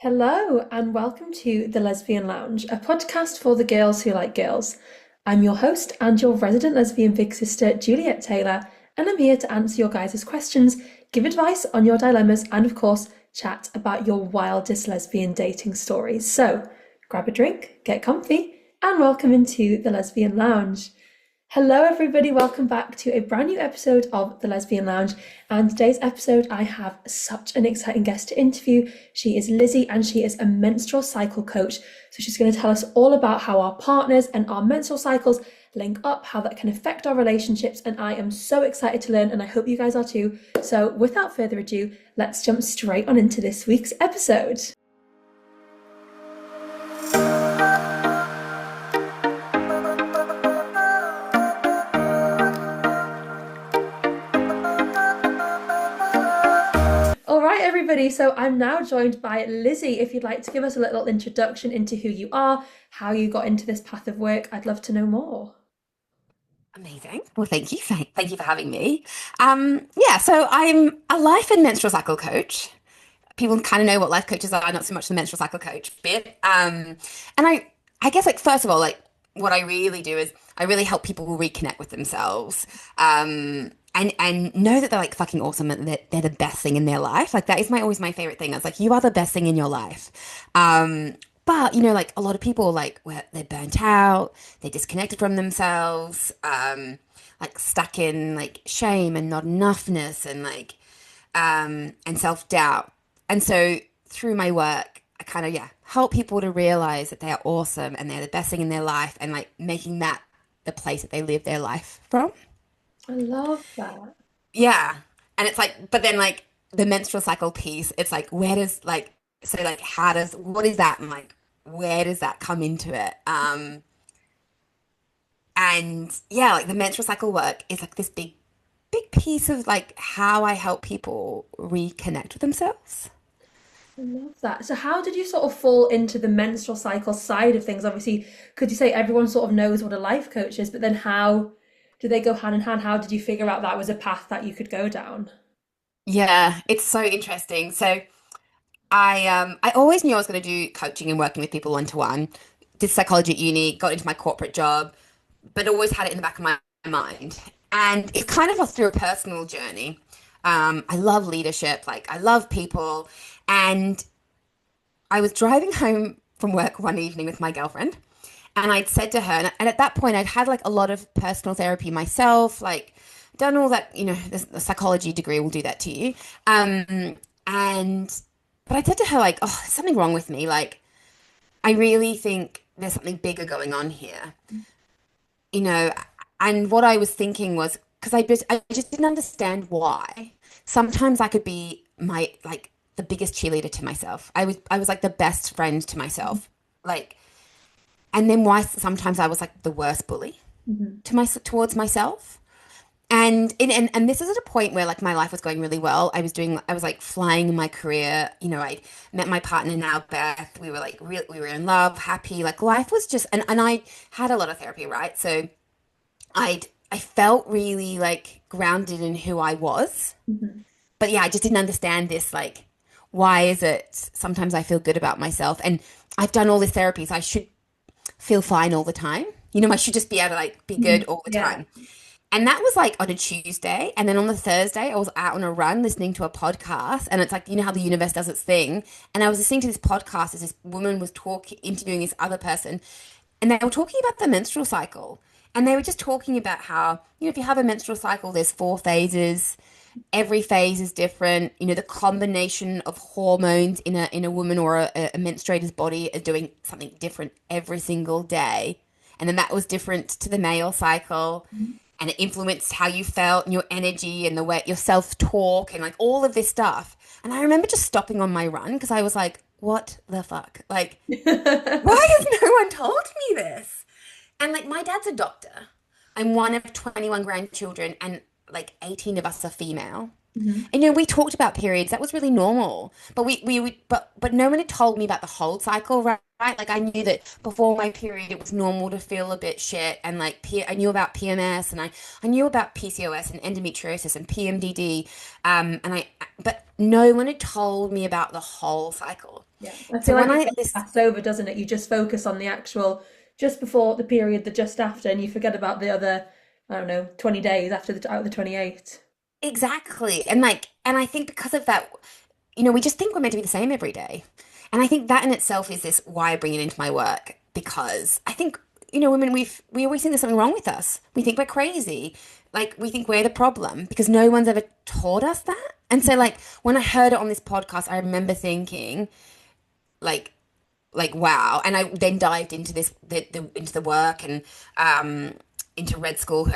Hello, and welcome to the Lesbian Lounge, a podcast for the girls who like girls. I'm your host and your resident lesbian big sister, Juliet Taylor, and I'm here to answer your guys' questions, give advice on your dilemmas, and of course, chat about your wildest lesbian dating stories. So, grab a drink, get comfy, and welcome into the Lesbian Lounge. Hello, everybody. Welcome back to a brand new episode of the Lesbian Lounge. And today's episode, I have such an exciting guest to interview. She is Lizzie, and she is a menstrual cycle coach. So she's going to tell us all about how our partners and our menstrual cycles link up, how that can affect our relationships. And I am so excited to learn, and I hope you guys are too. So without further ado, let's jump straight on into this week's episode. Everybody, so I'm now joined by Lizzie. If you'd like to give us a little introduction into who you are, how you got into this path of work, I'd love to know more. Amazing. Well, thank you. Thank you for having me. So I'm a life and menstrual cycle coach. People kind of know what life coaches are, not so much the menstrual cycle coach bit. And I guess like first of all, like what I really do is I really help people reconnect with themselves. And know that they're like fucking awesome and that they're the best thing in their life. Like that is always my favorite thing. It's like you are the best thing in your life. But like a lot of people like where they're burnt out, they're disconnected from themselves, like stuck in like shame and not enoughness and like and self-doubt. And so through my work, I kind of help people to realize that they are awesome and they're the best thing in their life and like making that the place that they live their life from. I love that. Yeah. And it's like, but then like the menstrual cycle piece, it's like, where does like, so like, what is that? And like, where does that come into it? And yeah, like the menstrual cycle work is like this big piece of like how I help people reconnect with themselves. I love that. So how did you sort of fall into the menstrual cycle side of things? Obviously, could you say everyone sort of knows what a life coach is, but then how do they go hand in hand? How did you figure out that was a path that you could go down? Yeah, it's so interesting. So I always knew I was going to do coaching and working with people one to one. Did psychology at uni, got into my corporate job, but always had it in the back of my mind. And it kind of was through a personal journey. I love leadership, like I love people. And I was driving home from work one evening with my girlfriend, and I'd said to her, and at that point I'd had like a lot of personal therapy myself, like done all that, the psychology degree will do that to you. And but I said to her like, oh, there's something wrong with me. Like I really think there's something bigger going on here. You know, and what I was thinking was because I just didn't understand why. Sometimes I could be my like the biggest cheerleader to myself. I was like the best friend to myself. Like and then why sometimes I was like the worst bully Mhm. towards myself. And this is at a point where like my life was going really well. I was like flying in my career. I met my partner now, Beth. We were like we were in love, happy. Like life was just and I had a lot of therapy, right? So I felt really like grounded in who I was. Mhm. But yeah, I just didn't understand this like why is it sometimes I feel good about myself and I've done all this therapy, so I should feel fine all the time. I should just be able to like be good Mhm. all the Yeah. time. And that was like on a Tuesday. And then on the Thursday, I was out on a run listening to a podcast. And it's like, how the universe does its thing. And I was listening to this podcast as this woman was interviewing this other person. And they were talking about the menstrual cycle. And they were just talking about how, if you have a menstrual cycle, there's four phases. Every phase is different. The combination of hormones in a woman or a menstruator's body is doing something different every single day. And then that was different to the male cycle, and it influenced how you felt and your energy and the way your self-talk and like all of this stuff. And I remember just stopping on my run because I was like, what the fuck? Like, why has no one told me this? And like my dad's a doctor. I'm one of 21 grandchildren and like 18 of us are female. Mhm. And we talked about periods. That was really normal. But but no one had told me about the whole cycle, right? Like I knew that before my period it was normal to feel a bit shit and like I knew about PMS and I knew about PCOS and endometriosis and PMDD. But no one had told me about the whole cycle. Yeah, I So feel like when it I gets this passed over, doesn't it? You just focus on the actual just before the period, the just after, and you forget about the other, I don't know, 20 days after the out of the 28. exactly, and I think because of that, we just think we're meant to be the same every day. And I think that in itself is this why I bring it into my work because I think, women, we always think there's something wrong with us. We think we're crazy. Like we think we're the problem because no one's ever taught us that. And so like when I heard it on this podcast, I remember thinking like wow. And I then dived into into the work and into Red School who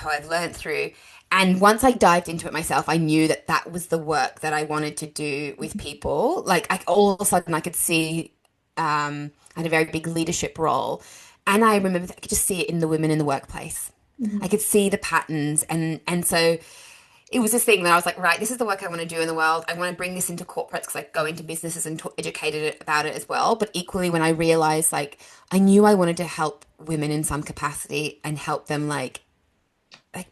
I've learned through. And once I dived into it myself, I knew that that was the work that I wanted to do with people. Like all of a sudden I could see I had a very big leadership role. And I remember I could just see it in the women in the workplace. I Mhm. could see the patterns and so it was this thing that I was like, right, this is the work I want to do in the world. I want to bring this into corporates because I go into businesses and educated it about it as well. But equally, when I realized, like, I knew I wanted to help women in some capacity and help them, like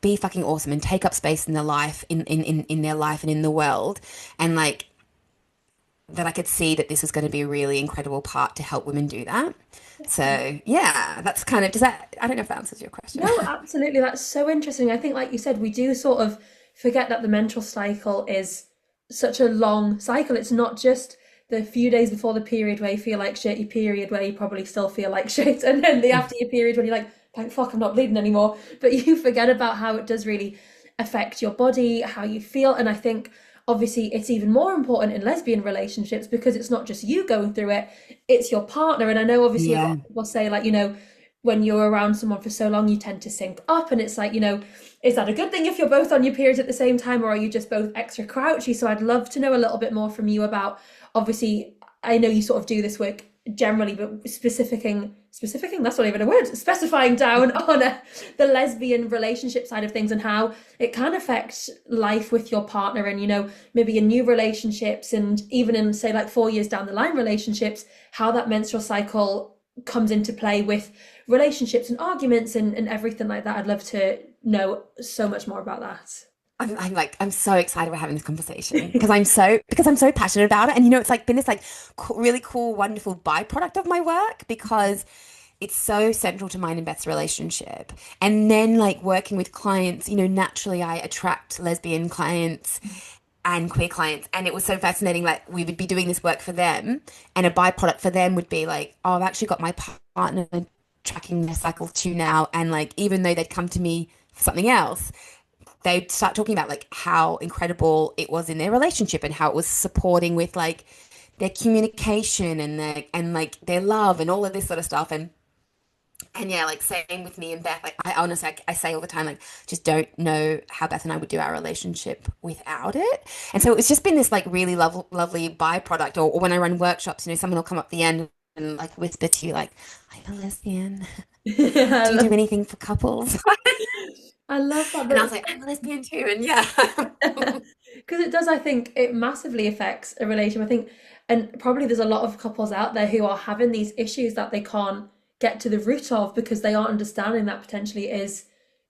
be fucking awesome and take up space in their life, in their life and in the world, and like that I could see that this was going to be a really incredible part to help women do that. So yeah, that's kind of does that. I don't know if that answers your question. No, absolutely. That's so interesting. I think, like you said, we do sort of forget that the menstrual cycle is such a long cycle. It's not just the few days before the period where you feel like shit, your period where you probably still feel like shit, and then the after your period when you're like, thank fuck, I'm not bleeding anymore. But you forget about how it does really affect your body, how you feel. And I think obviously it's even more important in lesbian relationships because it's not just you going through it, it's your partner. And I know obviously a lot Yeah. of people say, like, when you're around someone for so long, you tend to sync up. And it's like, is that a good thing if you're both on your periods at the same time, or are you just both extra crouchy? So I'd love to know a little bit more from you about, obviously, I know you sort of do this work generally, but specificing, that's not even a word, specifying down on the lesbian relationship side of things and how it can affect life with your partner and, maybe in new relationships and even in, say, like 4 years down the line relationships, how that menstrual cycle comes into play with relationships and arguments and everything like that. I'd love to know so much more about that. I'm so excited we're having this conversation because I'm so passionate about it. And it's like been this like really cool, wonderful byproduct of my work because it's so central to mine and Beth's relationship. And then like working with clients, naturally I attract lesbian clients and queer clients. And it was so fascinating. Like we would be doing this work for them and a byproduct for them would be like, oh, I've actually got my partner tracking their cycle too now. And like, even though they'd come to me for something else, they'd start talking about like how incredible it was in their relationship and how it was supporting with like their communication and like their love and all of this sort of stuff and yeah, like same with me and Beth. Like I honestly, I say all the time, like just don't know how Beth and I would do our relationship without it. And so it's just been this like really lovely byproduct. Or when I run workshops, someone will come up at the end and like whisper to you, like, "I'm a lesbian. I Do you do love, anything for couples?" I love that. And I was That's like, "I'm a lesbian too." And yeah, because it does, I think it massively affects a relationship. I think, and probably there's a lot of couples out there who are having these issues that they can't get to the root of because they aren't understanding that potentially it is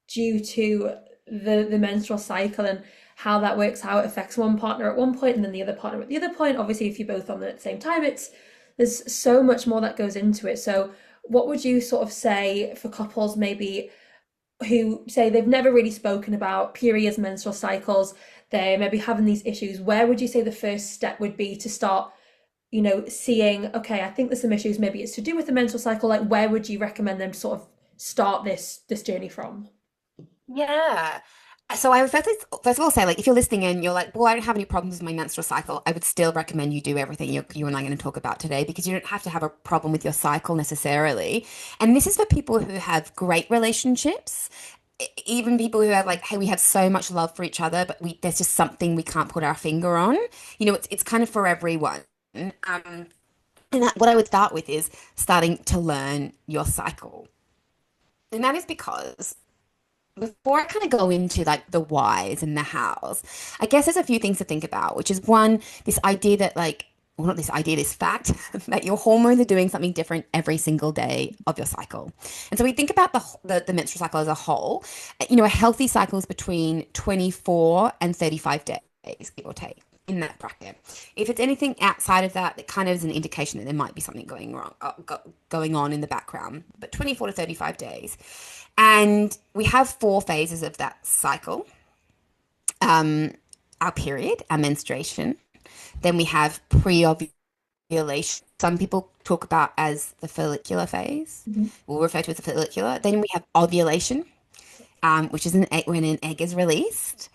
due to the menstrual cycle and how that works, how it affects one partner at one point and then the other partner at the other point. Obviously, if you're both on it at the same time, there's so much more that goes into it. So, what would you sort of say for couples maybe who say they've never really spoken about periods, menstrual cycles, they're maybe having these issues? Where would you say the first step would be to start, seeing, okay, I think there's some issues, maybe it's to do with the menstrual cycle. Like, where would you recommend them to sort of start this journey from? yeah. So I would first of all say, like, if you're listening and you're like, well, I don't have any problems with my menstrual cycle, I would still recommend you do everything you and I are going to talk about today because you don't have to have a problem with your cycle necessarily. And this is for people who have great relationships, even people who have like, hey, we have so much love for each other, but there's just something we can't put our finger on. It's kind of for everyone. And what I would start with is starting to learn your cycle. And that is because before I kind of go into like the whys and the hows, I guess there's a few things to think about, which is one, this idea that like, well, not this idea, this fact that your hormones are doing something different every single day of your cycle. And so we think about the menstrual cycle as a whole. A healthy cycle is between 24 and 35 days, give or take. in that bracket. If it's anything outside of that, it kind of is an indication that there might be something going on in the background. But 24 to 35 days. And we have 4 phases of that cycle. Our period, our menstruation. Then we have pre-ovulation. Some people talk about as the follicular phase. Mhm. We'll refer to as the follicular. Then we have ovulation, which is when an egg is released.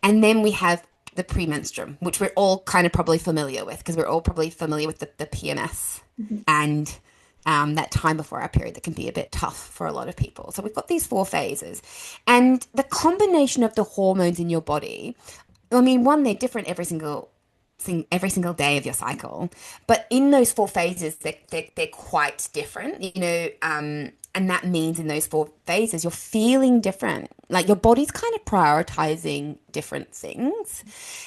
And then we have the premenstruum, which we're all kind of probably familiar with because we're all probably familiar with the PMS Mhm. and that time before our period that can be a bit tough for a lot of people. So we've got these 4 phases. And the combination of the hormones in your body, I mean, one, they're different every single day of your cycle. But in those 4 phases, they're quite different, and that means in those 4 phases, you're feeling different. Like your body's kind of prioritizing different things.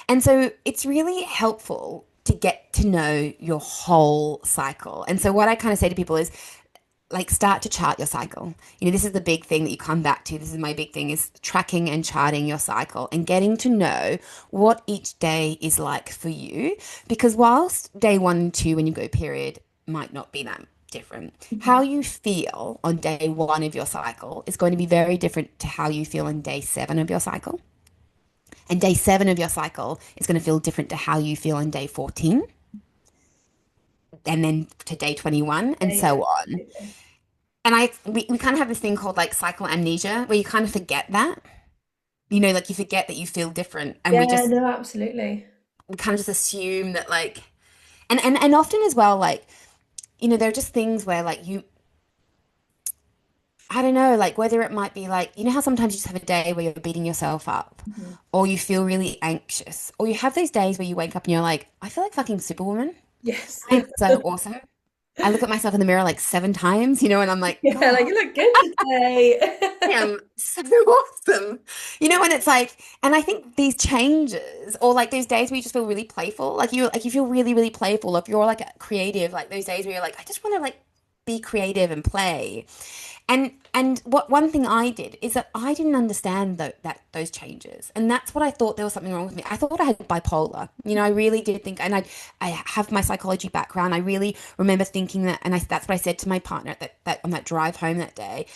And so it's really helpful to get to know your whole cycle. And so what I kind of say to people is, like, start to chart your cycle. This is the big thing that you come back to. This is my big thing, is tracking and charting your cycle and getting to know what each day is like for you. Because whilst day 1 and 2 when you go period might not be that different, how you feel on day 1 of your cycle is going to be very different to how you feel on day 7 of your cycle. And day 7 of your cycle is going to feel different to how you feel on day 14 and then to day 21 and Yeah, so on. absolutely. And we kind of have this thing called like cycle amnesia where you kind of forget that, like you forget that you feel different. And Yeah, no, absolutely. we kind of just assume that like, and often as well, like, there are just things where like I don't know, like whether it might be like, how sometimes you just have a day where you're beating yourself up Mhm. or you feel really anxious or you have those days where you wake up and you're like, I feel like fucking Superwoman. Yes. I'm so awesome. I look at myself in the mirror like 7 times, and I'm like, Yeah, like God, you look good I today. am so awesome. And it's like, and I think these changes, or like those days where you just feel really playful, like you feel really, really playful, or if you're like creative, like those days where you're like, I just want to like be creative and play. And what one thing I did is that I didn't understand that those changes, and that's what I thought there was something wrong with me. I thought I had bipolar. I really did think, and I have my psychology background. I really remember thinking that, and that's what I said to my partner that on that drive home that day.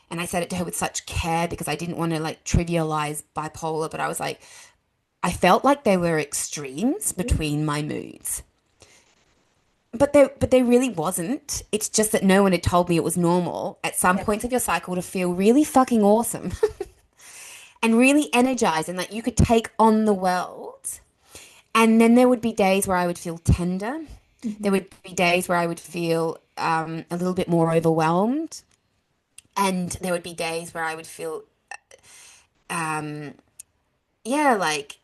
And I said it to her with such care because I didn't want to like trivialize bipolar, but I was like, I felt like there were extremes between my moods. But there really wasn't. It's just that no one had told me it was normal at some Yeah. points of your cycle to feel really fucking awesome and really energized and that you could take on the world. And then there would be days where I would feel tender. There Mhm. would be days where I would feel a little bit more overwhelmed. And there would be days where I would feel, um, yeah, like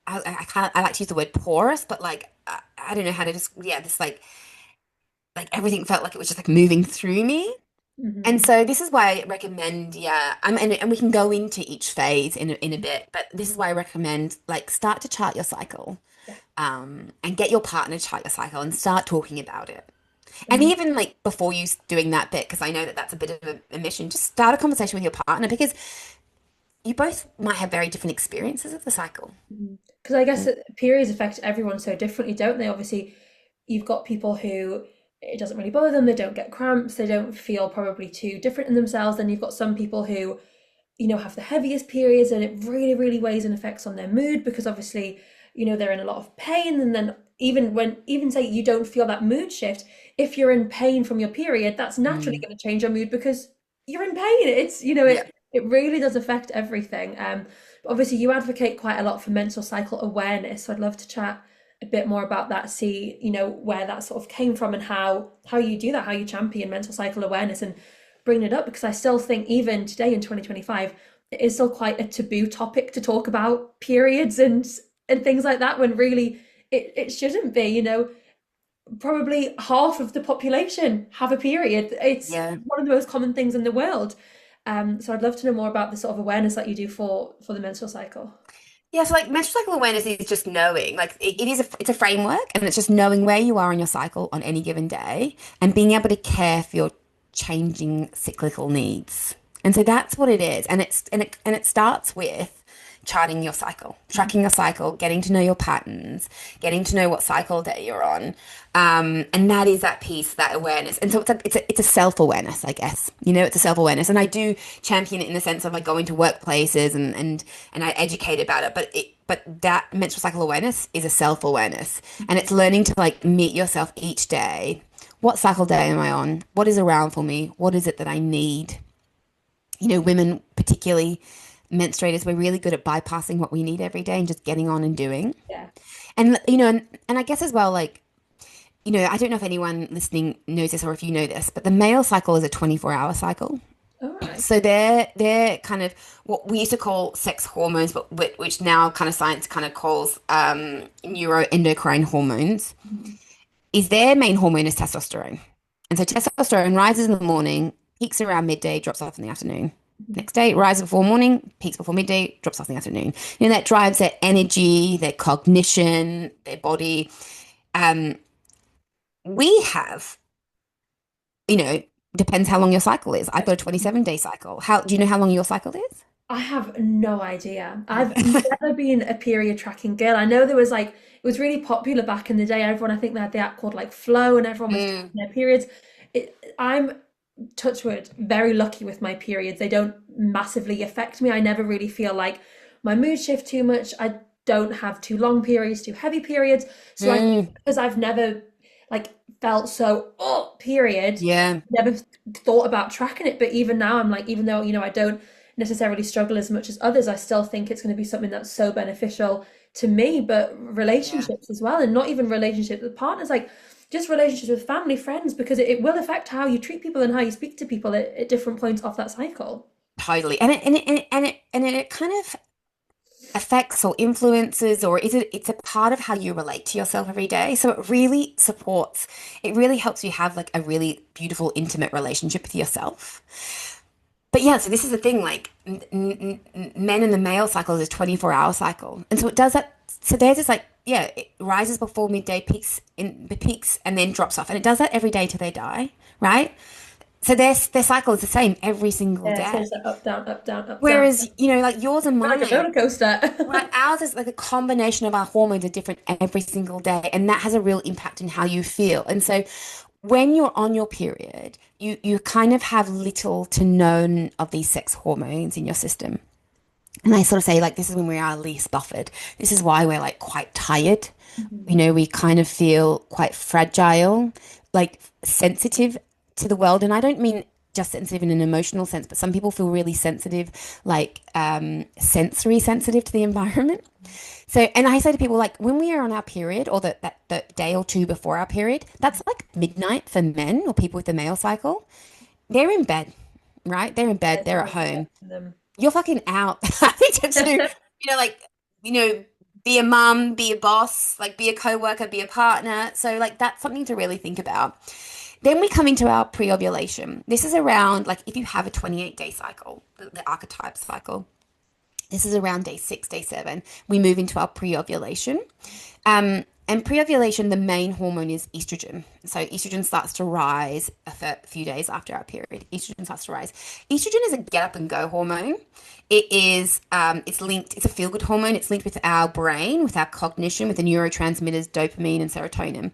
I like to use the word porous, but like I don't know how to just this like everything felt like it was just like moving through me. And Mhm. so this is why I recommend, and we can go into each phase in a bit, but this is why I recommend like start to chart your cycle, Yeah. and get your partner to chart your cycle and start talking about it. And Mhm. even like before you doing that bit, because I know that that's a bit of a mission, just start a conversation with your partner because you both might have very different experiences of the cycle. Because I guess that periods affect everyone so differently, don't they? Obviously, you've got people who it doesn't really bother them, they don't get cramps, they don't feel probably too different in themselves. Then you've got some people who, have the heaviest periods and it really, really weighs and affects on their mood because obviously, they're in a lot of pain. And then even say you don't feel that mood shift, if you're in pain from your period, that's naturally Mm. going to change your mood because you're in pain. It's, Yeah. it really does affect everything. But obviously you advocate quite a lot for menstrual cycle awareness. So I'd love to chat a bit more about that, see, where that sort of came from and how you do that, how you champion menstrual cycle awareness and bring it up because I still think even today in 2025 it is still quite a taboo topic to talk about periods and things like that when really it shouldn't be. Probably half of the population have a period. It's Yeah. one of the most common things in the world. So I'd love to know more about the sort of awareness that you do for the menstrual cycle. Yeah, so like menstrual cycle awareness is just knowing, like it's a framework and it's just knowing where you are in your cycle on any given day and being able to care for your changing cyclical needs. And so that's what it is. And it starts with charting your cycle, tracking your cycle, getting to know your patterns, getting to know what cycle day you're on. And that is that piece, that awareness. And so it's a self-awareness, I guess. It's a self-awareness. And I do champion it in the sense of like going to workplaces and I educate about it. But that menstrual cycle awareness is a self-awareness. And it's learning to like meet yourself each day. What cycle day am I on? What is around for me? What is it that I need? Women particularly menstruators, we're really good at bypassing what we need every day and just getting on and doing. Yeah. And and I guess as well, like, I don't know if anyone listening knows this or if you know this, but the male cycle is a 24-hour cycle. All right. So they're kind of what we used to call sex hormones, but which now kind of science kind of calls neuroendocrine hormones. Is their main hormone is testosterone. And so testosterone rises in the morning, peaks around midday, drops off in the afternoon. Next day, rises before morning, peaks before midday, drops off in the afternoon. That drives their energy, their cognition, their body. We have, depends how long your cycle is. I've got a 27-day cycle. Do you know how long your cycle is? I have no idea. I've never been a period tracking girl. I know there was like, it was really popular back in the day. Everyone, I think they had the app called like Flow and everyone was tracking their periods. I'm, touch wood, very lucky with my periods. They don't massively affect me. I never really feel like my mood shift too much. I don't have too long periods, too heavy periods. So I think because I've never like felt so, period, Yeah. never thought about tracking it. But even now I'm like, even though, I don't necessarily struggle as much as others, I still think it's going to be something that's so beneficial to me, but Yeah. relationships as well, and not even relationships with partners, like just relationships with family, friends, because it will affect how you treat people and how you speak to people at different points off that cycle. Totally. And it kind of affects or influences, or it's a part of how you relate to yourself every day. So it really helps you have like a really beautiful, intimate relationship with yourself. But yeah, so this is the thing, like men in the male cycle is a 24-hour cycle. And so it does that. So there's this like, yeah, it rises before midday, peaks and then drops off. And it does that every day till they die, right? So their cycle is the same every single Yeah, so day. it's like up, down, up, down, up, down. Whereas, like yours and Like a mine, roller coaster. right, ours is like a combination of our hormones are different every single day. And that has a real impact in how you feel. And so when you're on your period, you kind of have little to none of these sex hormones in your system. And I sort of say, like, this is when we are least buffered. This is why we're like quite tired. We kind of feel quite fragile, like sensitive to the world. And I don't mean just sensitive in an emotional sense, but some people feel really sensitive, like sensory sensitive to the environment. So, and I say to people, like, when we are on our period or the day or two before our period, that's like midnight for men or people with the male cycle. They're in bed, right? They're in bed, There's they're no at home. affecting them. You're fucking out. I think to, like, you know, be a mum, be a boss, like be a co-worker, be a partner. So like that's something to really think about. Then we come into our pre-ovulation. This is around like if you have a 28-day cycle, the archetype cycle. This is around day 6, day 7. We move into our pre-ovulation. And pre-ovulation, the main hormone is estrogen. So estrogen starts to rise a few days after our period. Estrogen starts to rise. Estrogen is a get up and go hormone. It is, it's linked, it's a feel-good hormone. It's linked with our brain, with our cognition, with the neurotransmitters, dopamine and serotonin.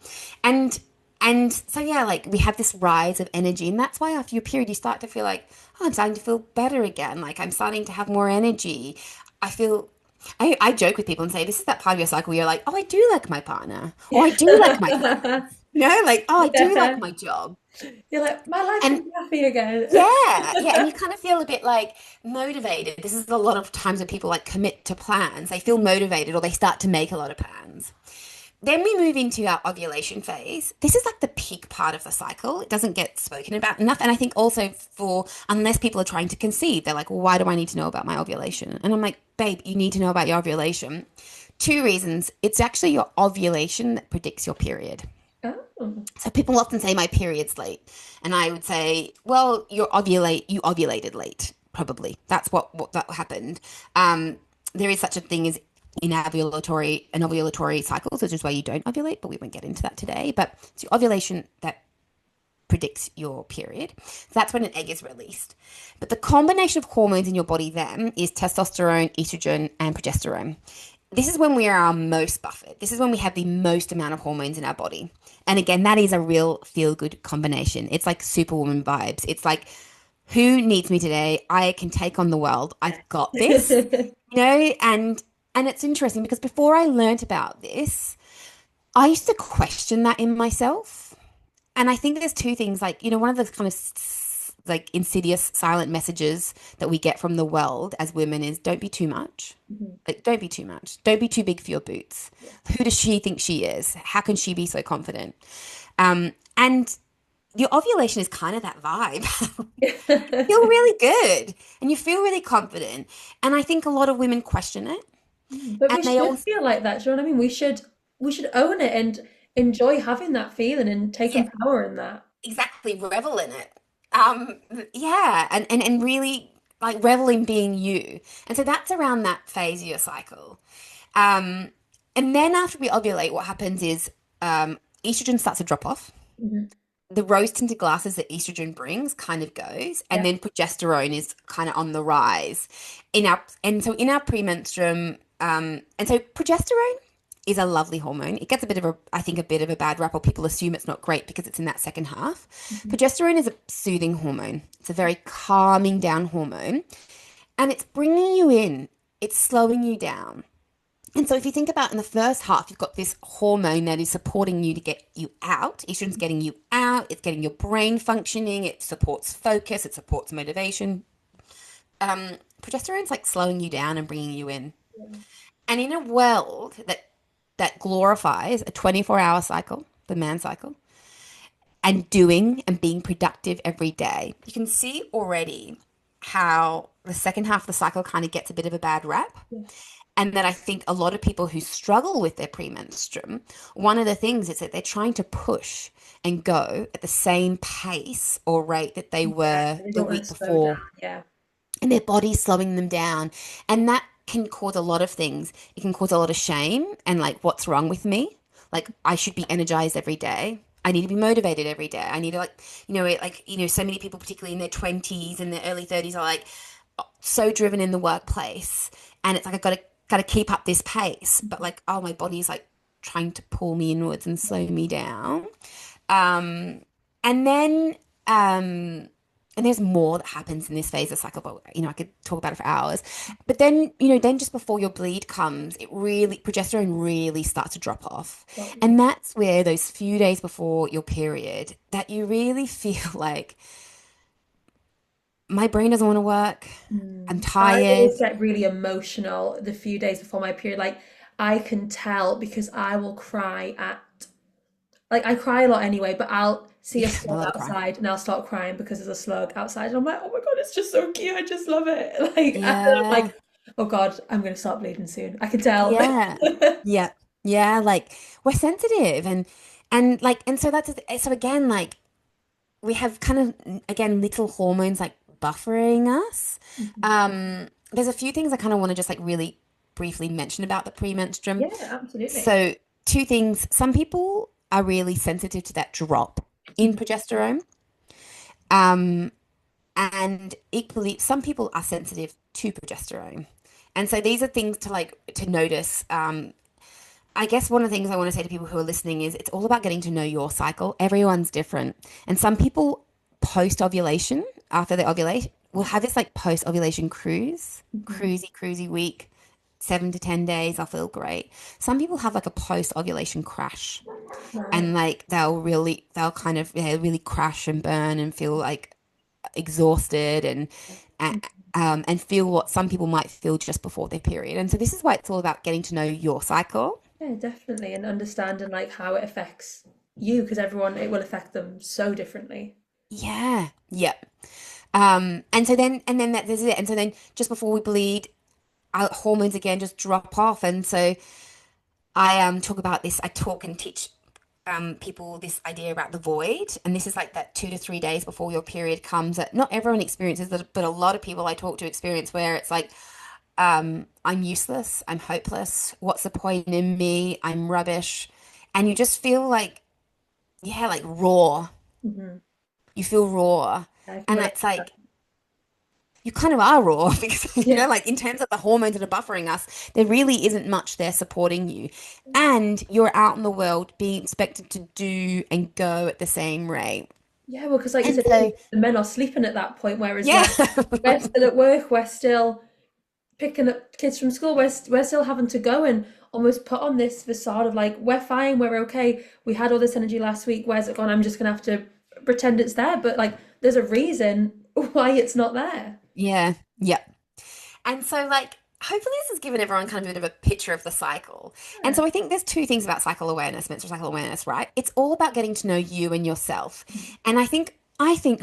And so, yeah, like we have this rise of energy. And that's why after your period, you start to feel like, oh, I'm starting to feel better again. Like I'm starting to have more energy. I joke with people and say, this is that part of your cycle where you're like, oh, I do like my partner. Or I do like my friend. Like, oh, I do like Yeah. my job. You're like, my life And is happy again. yeah, and you kind of feel a bit like motivated. This is a lot of times when people like commit to plans. They feel motivated or they start to make a lot of plans. Then we move into our ovulation phase. This is like the peak part of the cycle. It doesn't get spoken about enough. And I think also unless people are trying to conceive, they're like, well, why do I need to know about my ovulation? And I'm like, babe, you need to know about your ovulation. 2 reasons. It's actually your ovulation that predicts your period. Oh. So people often say my period's late. And I would say, well, you ovulated late, probably. That's what that happened. There is such a thing as an ovulatory cycle, which is why you don't ovulate, but we won't get into that today. But it's your ovulation that predicts your period. So that's when an egg is released. But the combination of hormones in your body then is testosterone, estrogen, and progesterone. This is when we are our most buffered. This is when we have the most amount of hormones in our body. And again, that is a real feel good combination. It's like superwoman vibes. It's like, who needs me today? I can take on the world. I've got this, and it's interesting because before I learnt about this, I used to question that in myself. And I think there's two things, like, one of the kind of like insidious silent messages that we get from the world as women is don't be too much. Like, don't be too much. Don't be too big for your boots. Yeah. Who does she think she is? How can she be so confident? And your ovulation is kind of that vibe. You feel really good and you feel really confident. And I think a lot of women question it. But And we they should also, feel like that. Do you know what I mean? We should own it and enjoy having that feeling and yeah, taking power in that. exactly, revel in it. Um, yeah, and really like revel in being you. And so that's around that phase of your cycle. Um, and then after we ovulate, what happens is estrogen starts to drop off. Hmm. The rose tinted glasses that estrogen brings kind of goes, and Yeah. then progesterone is kind of on the rise in our premenstruum. And so progesterone is a lovely hormone. It gets I think, a bit of a bad rap, or people assume it's not great because it's in that second half. Hmm. Progesterone is a soothing hormone. It's a very calming down hormone, and it's bringing you in. It's slowing you down. And so if you think about in the first half, you've got this hormone that is supporting you to get you out. Estrogen's getting you out. It's getting your brain functioning. It supports focus. It supports motivation. Progesterone's like slowing you down and bringing you in. And in a world that glorifies a 24-hour cycle, the man cycle, and doing and being productive every day, you can see already how the second half of the cycle kind of gets a bit of a bad rap. Yeah. And that I think a lot of people who struggle with their premenstruum, one of the things is that they're trying to push and go at the same pace or rate that they Yeah. were They the don't want week to slow down. before, Yeah. and their body's slowing them down. And that can cause a lot of things. It can cause a lot of shame and like, what's wrong with me? Like, I should be energized every day. I need to be motivated every day. I need to so many people, particularly in their 20s and their early 30s, are like so driven in the workplace. And it's like, I've got to keep up this pace. But like, oh, my body's like trying to pull me inwards and slow me down. Um, and then, and there's more that happens in this phase of cycle, but I could talk about it for hours. But then just before your bleed comes, progesterone really starts to drop off. Got And you. that's where those few days before your period that you really feel like my brain doesn't want to work. I'm I tired. always get really emotional the few days before my period. Like I can tell because I will cry at like I cry a lot anyway, but I'll see a Yeah, I slug love a cry. outside and I'll start crying because there's a slug outside and I'm like, oh my God, it's just so cute. I just love it. Like and then I'm Yeah. like, oh God, I'm gonna start bleeding soon. I can tell. Yeah. Yeah. Yeah. Like we're sensitive and so so again, like we have kind of again little hormones like buffering us. Mhm. There's a few things I kind of want to just like really briefly mention about the premenstruum. Yeah, absolutely. So two things. Some people are really sensitive to that drop in Mhm. progesterone. Um, and equally, some people are sensitive to progesterone. And so these are things to notice. I guess one of the things I want to say to people who are listening is it's all about getting to know your cycle. Everyone's different. And some people post ovulation, after they ovulate, will have this like post ovulation Mhm. cruisy week, 7 to 10 days. I'll feel great. Some people have like a post ovulation crash, Right. and like they'll kind of, yeah, really crash and burn and feel like exhausted and and feel what some people might feel just before their period. And so this is why it's all about getting to know your cycle. Yeah, definitely. And understanding like how it affects you because everyone it will affect them so differently. Yeah. Yep. And then this is it. And so then just before we bleed, our hormones again just drop off. And so I talk about this. I talk and teach people this idea about the void, and this is like that 2 to 3 days before your period comes. That not everyone experiences, but a lot of people I talk to experience where it's like, I'm useless, I'm hopeless. What's the point in me? I'm rubbish, and you just feel like, yeah, like raw. Hmm. You feel raw. I can And relate it's to that. like, you kind of are raw because, Yeah. like in terms of the hormones that are buffering us, there really isn't much there supporting you. And you're out in the world being expected to do and go at the same rate. Yeah, well, because like you And said, so, the men are sleeping at that point, whereas yeah. we're still at work, we're still picking up kids from school, we're still having to go and almost put on this facade of like, we're fine, we're okay, we had all this energy last week, where's it gone? I'm just gonna have to pretend it's there, but like, there's a reason why it's not there. Yeah. Yep. And so, like, hopefully, this has given everyone kind of a bit of a picture of the cycle. And Yeah. so, I think there's two things about cycle awareness, menstrual cycle awareness, right? It's all about getting to know you and yourself. And I think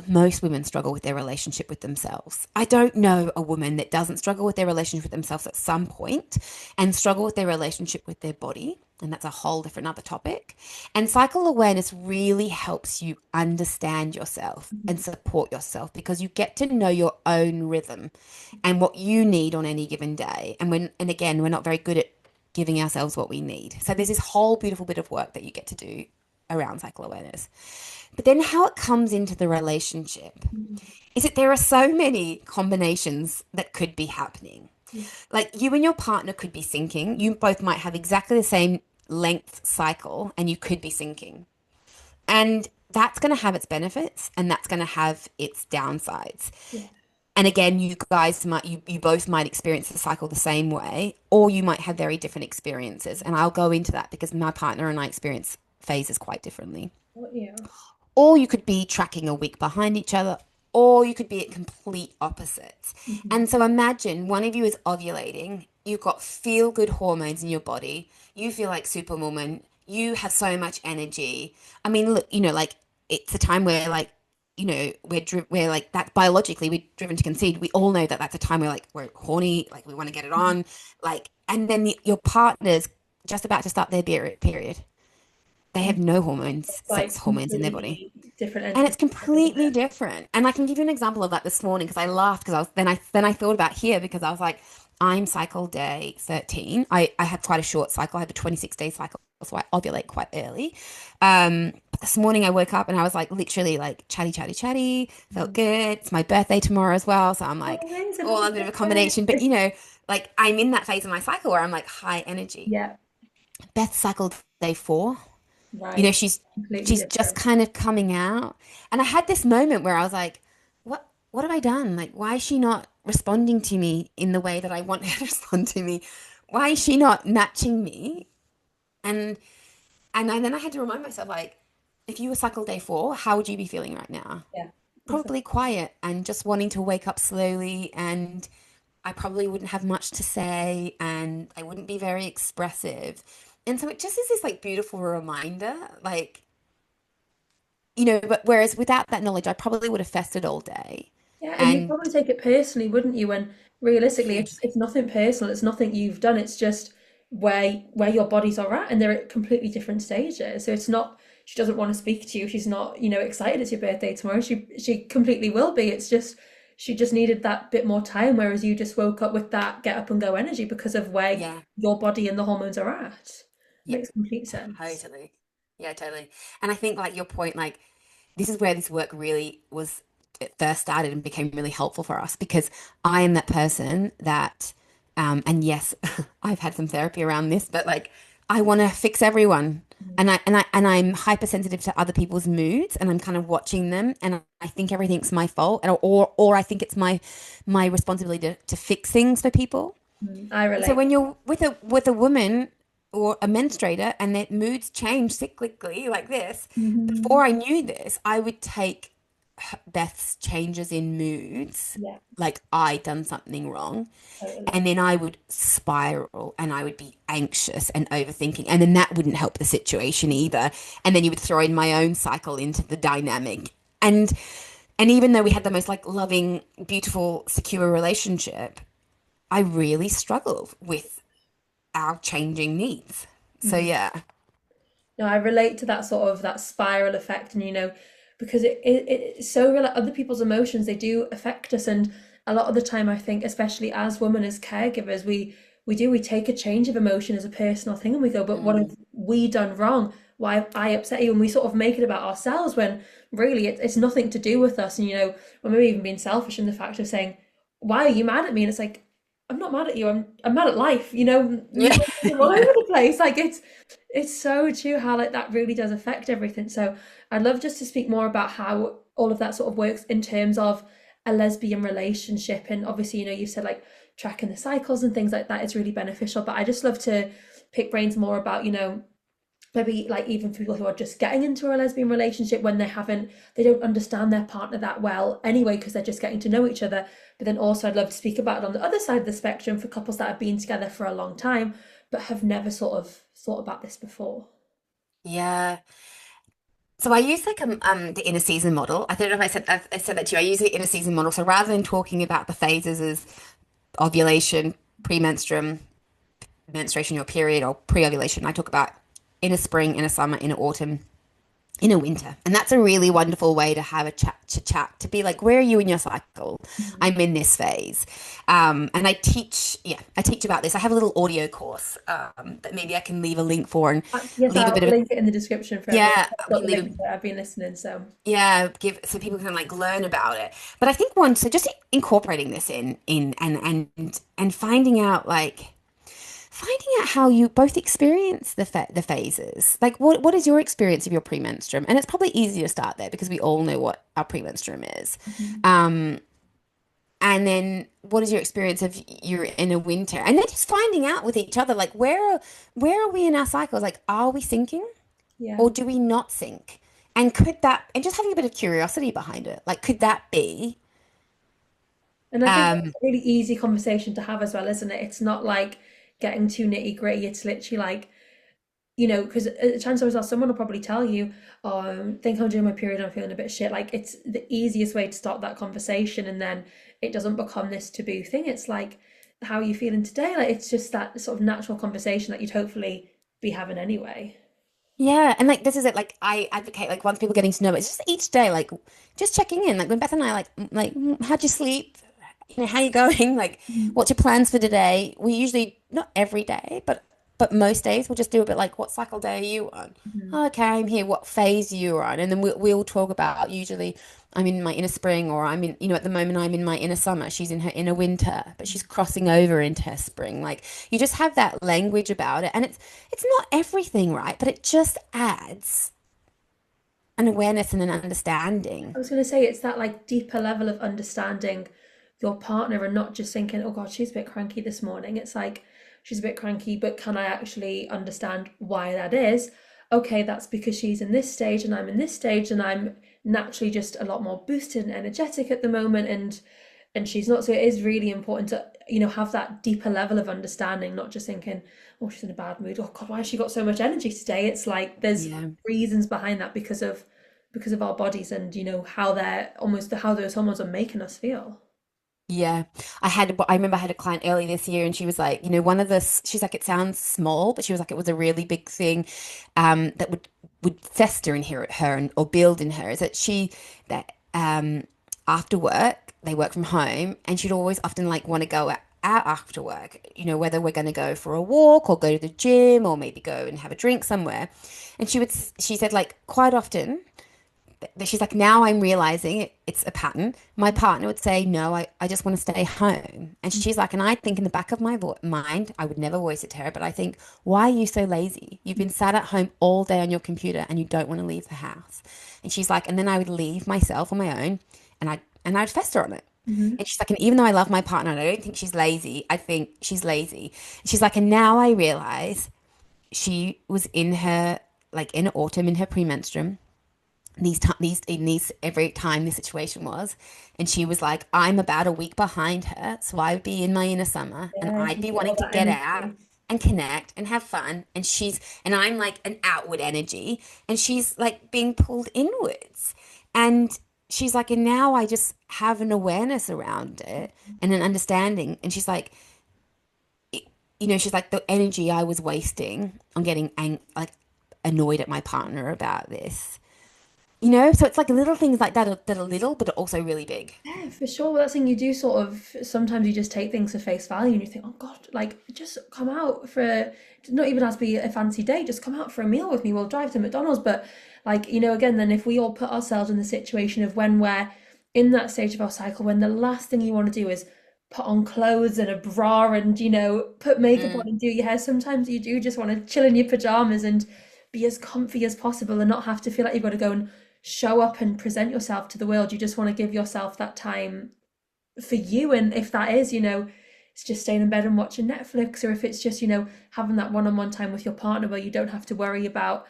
most women struggle with their relationship with themselves. I don't know a woman that doesn't struggle with their relationship with themselves at some point and struggle with their relationship with their body. And that's a whole different other topic. And cycle awareness really helps you understand yourself and support yourself because you get to know your own rhythm and what you need on any given day. And again, we're not very good at giving ourselves what we need. So there's this whole beautiful bit of work that you get to do around cycle awareness. But then how it comes into the relationship is that there are so many combinations that could be happening. Yeah. Like you and your partner could be syncing. You both might have exactly the same length cycle and you could be syncing. And that's going to have its benefits and that's going to have its downsides. Yeah. And again, you both might experience the cycle the same way, or you might have very different experiences. And I'll go into that because my partner and I experience phases quite differently. What yeah. Or you could be tracking a week behind each other, or you could be at complete opposites. Mhm. And so imagine one of you is ovulating, you've got feel good hormones in your body, you feel like superwoman, you have so much energy. I mean, look, like it's a time where like we're like that biologically we're driven to conceive. We all know that that's a time where like we're horny, like we want to get it on, like, and then your partner's just about to start their period. They have And no hormones, it's sex like hormones in their body. completely different And it's entity, isn't completely it? different. And I can give you an example of that this morning because I laughed because I thought about here because I was like, I'm cycle day 13. I had quite a short cycle. I had a 26-day cycle, so I ovulate quite early. But this morning I woke up and I was like literally like chatty, chatty, chatty. Felt Mhm. good. It's my birthday tomorrow as well. So I'm Oh, like amazing. all Happy a bit of a combination. But birthday. like I'm in that phase of my cycle where I'm like high energy. Yeah, Beth cycled day 4. right. She's Completely she's just different. kind of coming out. And I had this moment where I was like, what have I done? Like, why is she not responding to me in the way that I want her to respond to me? Why is she not matching me? And then I had to remind myself, like, if you were cycle day 4, how would you be feeling right now? Yeah, Probably exactly. quiet and just wanting to wake up slowly, and I probably wouldn't have much to say and I wouldn't be very expressive. And so it just is this like beautiful reminder, like, but whereas without that knowledge, I probably would have festered all day. Yeah, and you'd And probably take it personally, wouldn't you? When realistically, it's hugely, nothing personal. It's nothing you've done. It's just where your bodies are at, and they're at completely different stages. So it's not she doesn't want to speak to you. She's not, excited it's your birthday tomorrow. She completely will be. It's just she just needed that bit more time, whereas you just woke up with that get up and go energy because of where yeah, your body and the hormones are at. yeah, Makes complete sense. totally. Yeah, totally. And I think like your point, like this is where this work really was it first started and became really helpful for us because I am that person that, and yes, I've had some therapy around this, but like I want to fix everyone. And I'm hypersensitive to other people's moods and I'm kind of watching them and I think everything's my fault or I think it's my responsibility to fix things for people. I And so relate. when you're with a woman or a menstruator and their moods change cyclically like this, Mhm. before I knew this, I would take Beth's changes in moods Yeah, like I'd done something wrong. totally. And then I would spiral and I would be anxious and overthinking. And then that wouldn't help the situation either. And then you would throw in my own cycle into the dynamic. And and even though we had the most like loving, beautiful, secure relationship, I really struggle with our changing needs. So Mhm. yeah. No, I relate to that sort of that spiral effect, and because it's so real. Other people's emotions, they do affect us, and a lot of the time, I think, especially as women, as caregivers, we take a change of emotion as a personal thing, and we go, but what have Mm, we done wrong? why have I upset you? And we sort of make it about ourselves when really it's nothing to do with us. And, we're maybe even being selfish in the fact of saying, why are you mad at me? And it's like, I'm not mad at you. I'm mad at life. Yeah. You're all over the place. Like it's so true how like that really does affect everything. So I'd love just to speak more about how all of that sort of works in terms of a lesbian relationship. And obviously, you said like tracking the cycles and things like that is really beneficial. But I just love to pick brains more about, maybe like even for people who are just getting into a lesbian relationship when they don't understand their partner that well anyway because they're just getting to know each other. But then also I'd love to speak about it on the other side of the spectrum for couples that have been together for a long time but have never sort of thought about this before. Yeah. So I use like the inner season model. I don't know if I said that to you. I use the inner season model. So rather than talking about the phases as ovulation, premenstruum, menstruation, your period, or pre-ovulation, I talk about inner spring, inner summer, inner autumn, in a winter. And that's a really wonderful way to have a chat, to be like, where are you in your cycle? Mhm. I'm in this phase. And I teach about this. I have a little audio course that maybe I can leave a link for and Yes, leave a I'll bit of, link it in the description for everyone. yeah, I've we got can the leave link to it. I've been listening, so yeah, give so people can like learn about it. But I think so just incorporating this in and finding out how you both experience the phases. Like what is your experience of your premenstruum? And it's probably easy to start there because we all know what our premenstruum is. Mhm. Um, and then what is your experience of your in a winter? And then just finding out with each other, like where are we in our cycles? Like, are we syncing Yeah. or do we not sync? And could that, and just having a bit of curiosity behind it, like could that be? And I think that's Um, a really easy conversation to have as well, isn't it? It's not like getting too nitty gritty. It's literally like, because chances are someone will probably tell you, oh, I think I'm doing my period, I'm feeling a bit shit. Like it's the easiest way to start that conversation, and then it doesn't become this taboo thing. It's like, how are you feeling today? Like it's just that sort of natural conversation that you'd hopefully be having anyway. yeah, and like this is it. Like I advocate like once people getting to know it, it's just each day, like just checking in. Like when Beth and I how'd you sleep? How you going? Like, Mhm. what's your plans for today? We usually not every day, but most days we'll just do a bit like, what cycle day are you on? Mhm. Oh, okay, I'm here. What phase are you on? And then we'll talk about usually I'm in my inner spring or I'm in, at the moment I'm in my inner summer. She's in her inner winter, but she's crossing over into her spring. Like you just have that language about it. And it's not everything, right? But it just adds an awareness and an understanding. I was going to say it's that like deeper level of understanding your partner and not just thinking, oh God, she's a bit cranky this morning. It's like she's a bit cranky, but can I actually understand why that is? Okay, that's because she's in this stage and I'm in this stage and I'm naturally just a lot more boosted and energetic at the moment and she's not. So it is really important to, have that deeper level of understanding, not just thinking, oh, she's in a bad mood. Oh God, why has she got so much energy today? It's like there's Yeah. reasons behind that because of our bodies and how they're almost how those hormones are making us feel. Yeah. I remember I had a client early this year and she was like, one of the, she's like, it sounds small, but she was like, it was a really big thing, that would fester in her and, or build in her is that after work, they work from home and she'd always often like want to go out after work, whether we're going to go for a walk or go to the gym or maybe go and have a drink somewhere. And she said like quite often, she's like, now I'm realizing it's a pattern. My partner would say, no, I just want to stay home. And she's like, and I think in the back of my mind, I would never voice it to her, but I think, why are you so lazy? You've been sat at home all day on your computer and you don't want to leave the house. And she's like, and then I would leave myself on my own and I'd fester on it. Hmm. And she's like, and even though I love my partner and I don't think she's lazy, I think she's lazy. And she's like, and now I realize she was in her, like in autumn in her premenstruum these every time this situation was, and she was like, I'm about a week behind her, so I would be in my inner summer and Yeah, I'd you be get wanting all to that get out energy. and connect and have fun, and I'm like an outward energy and she's like being pulled inwards, and she's like, and now I just have an awareness around it and an understanding, and she's like, she's like, the energy I was wasting on getting like annoyed at my partner about this, you know, so it's like little things like that are little, but are also really big. Yeah, for sure. Well, that's the thing you do sort of sometimes you just take things for face value and you think, oh God, like just come out for not even has to be a fancy day, just come out for a meal with me. We'll drive to McDonald's. But like, again, then if we all put ourselves in the situation of when we're in that stage of our cycle, when the last thing you want to do is put on clothes and a bra and, put makeup on Mm, and do your hair, sometimes you do just want to chill in your pajamas and be as comfy as possible and not have to feel like you've got to go and show up and present yourself to the world. You just want to give yourself that time for you. And if that is, it's just staying in bed and watching Netflix, or if it's just, having that one-on-one time with your partner where you don't have to worry about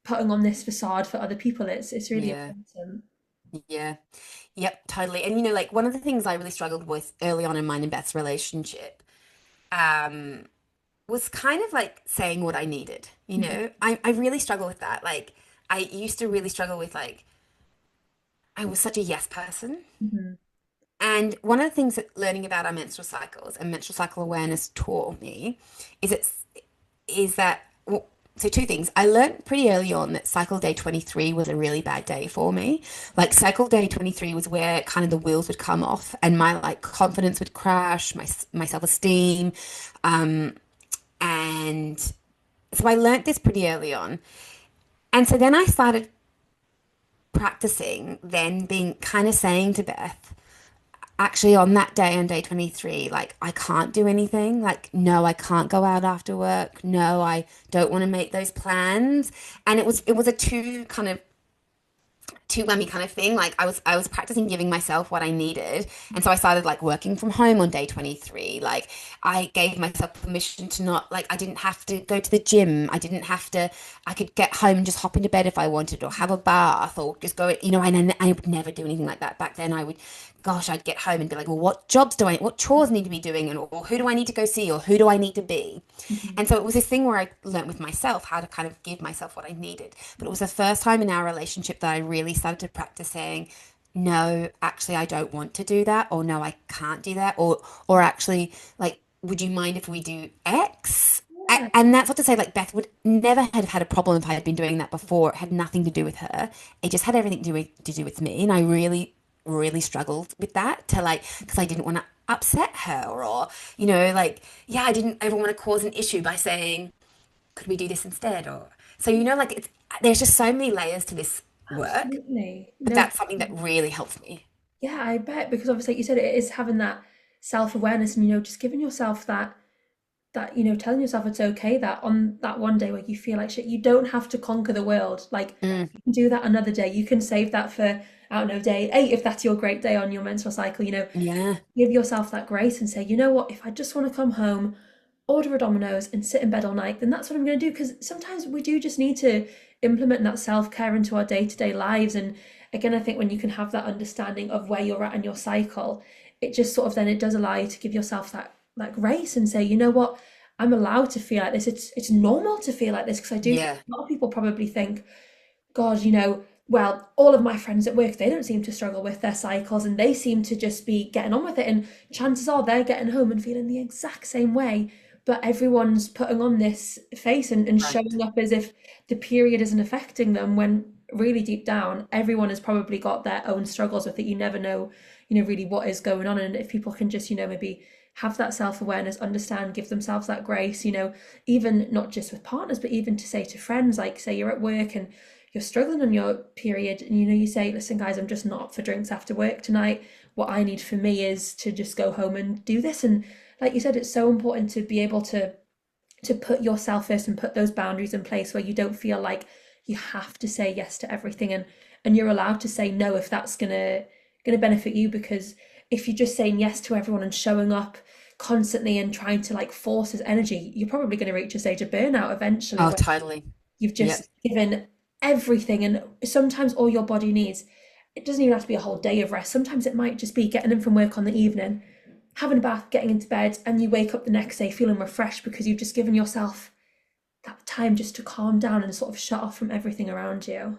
putting on this facade for other people, it's really yeah, important. yeah, yep, totally. And you know, like one of the things I really struggled with early on in mine and Beth's relationship, um, was kind of like saying what I needed. You know, I really struggle with that. Like, I used to really struggle with like, I was such a yes person. Mhm. And one of the things that learning about our menstrual cycles and menstrual cycle awareness taught me is that well, so two things. I learned pretty early on that cycle day 23 was a really bad day for me. Like cycle day 23 was where kind of the wheels would come off and my like confidence would crash, my self-esteem. And so I learned this pretty early on. And so then I started practicing, then being kind of saying to Beth, actually on that day, on day 23, like I can't do anything. Like, no, I can't go out after work. No, I don't want to make those plans. And it was a two whammy kind of thing. Like I was practicing giving myself what I needed. And so I started like working from home on day 23. Like I gave myself permission to not like I didn't have to go to the gym. I could get home and just hop into bed if I wanted or have a bath or just go, and I would never do anything like that. Back then I'd get home and be like, well, what chores need to be doing and or who do I need to go see or who do I need to be? Mhm. And so it was this thing where I learnt with myself how to kind of give myself what I needed. But it was the first time in our relationship that I really started to practice saying, no, actually, I don't want to do that, or no, I can't do that, or actually, like, would you mind if we do X? Yeah, And that's what to say, like, Beth would never have had a problem if I had been doing that before. It had nothing to do with her. It just had everything to do with me. And I really, really struggled with that to like, because I didn't want to upset her or, like, yeah, I didn't ever want to cause an issue by saying, could we do this instead? Or, so, like, there's just so many layers to this work, absolutely. but No, that's something that really helps me. yeah, I bet because obviously, like you said, it is having that self-awareness and just giving yourself that telling yourself it's okay that on that one day where you feel like shit, you don't have to conquer the world. Like Mm, you can do that another day. You can save that for, I don't know, day 8 if that's your great day on your menstrual cycle. yeah. Give yourself that grace and say, you know what, if I just want to come home, order a Domino's and sit in bed all night, then that's what I'm going to do. Because sometimes we do just need to implement that self-care into our day-to-day lives. And again, I think when you can have that understanding of where you're at in your cycle, it just sort of then it does allow you to give yourself that grace and say, you know what, I'm allowed to feel like this. It's normal to feel like this because I do think Yeah. a lot of people probably think, God, well, all of my friends at work, they don't seem to struggle with their cycles and they seem to just be getting on with it. And chances are they're getting home and feeling the exact same way. But everyone's putting on this face and Right. showing up as if the period isn't affecting them when really deep down, everyone has probably got their own struggles with it. You never know, really what is going on. And if people can just, maybe have that self-awareness, understand, give themselves that grace, even not just with partners, but even to say to friends, like say you're at work and you're struggling on your period and you say, listen guys, I'm just not up for drinks after work tonight. What I need for me is to just go home and do this. And like you said, it's so important to be able to put yourself first and put those boundaries in place where you don't feel like you have to say yes to everything, and you're allowed to say no if that's gonna benefit you. Because if you're just saying yes to everyone and showing up constantly and trying to like force his energy, you're probably going to reach a stage of burnout eventually Oh, where totally. you've Yep. just given everything. And sometimes all your body needs, it doesn't even have to be a whole day of rest. Sometimes it might just be getting in from work on the evening, having a bath, getting into bed, and you wake up the next day feeling refreshed because you've just given yourself that time just to calm down and sort of shut off from everything around you.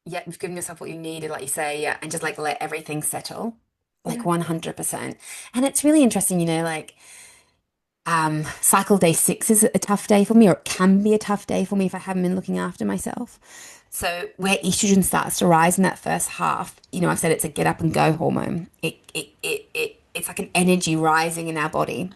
Yeah, you've given yourself what you needed, like you say, yeah, and just like let everything settle. Like Yeah. 100%. And it's really interesting, like cycle day 6 is a tough day for me, or it can be a tough day for me if I haven't been looking after myself. So where estrogen starts to rise in that first half, I've said it's a get up and go hormone. It's like an energy rising in our body.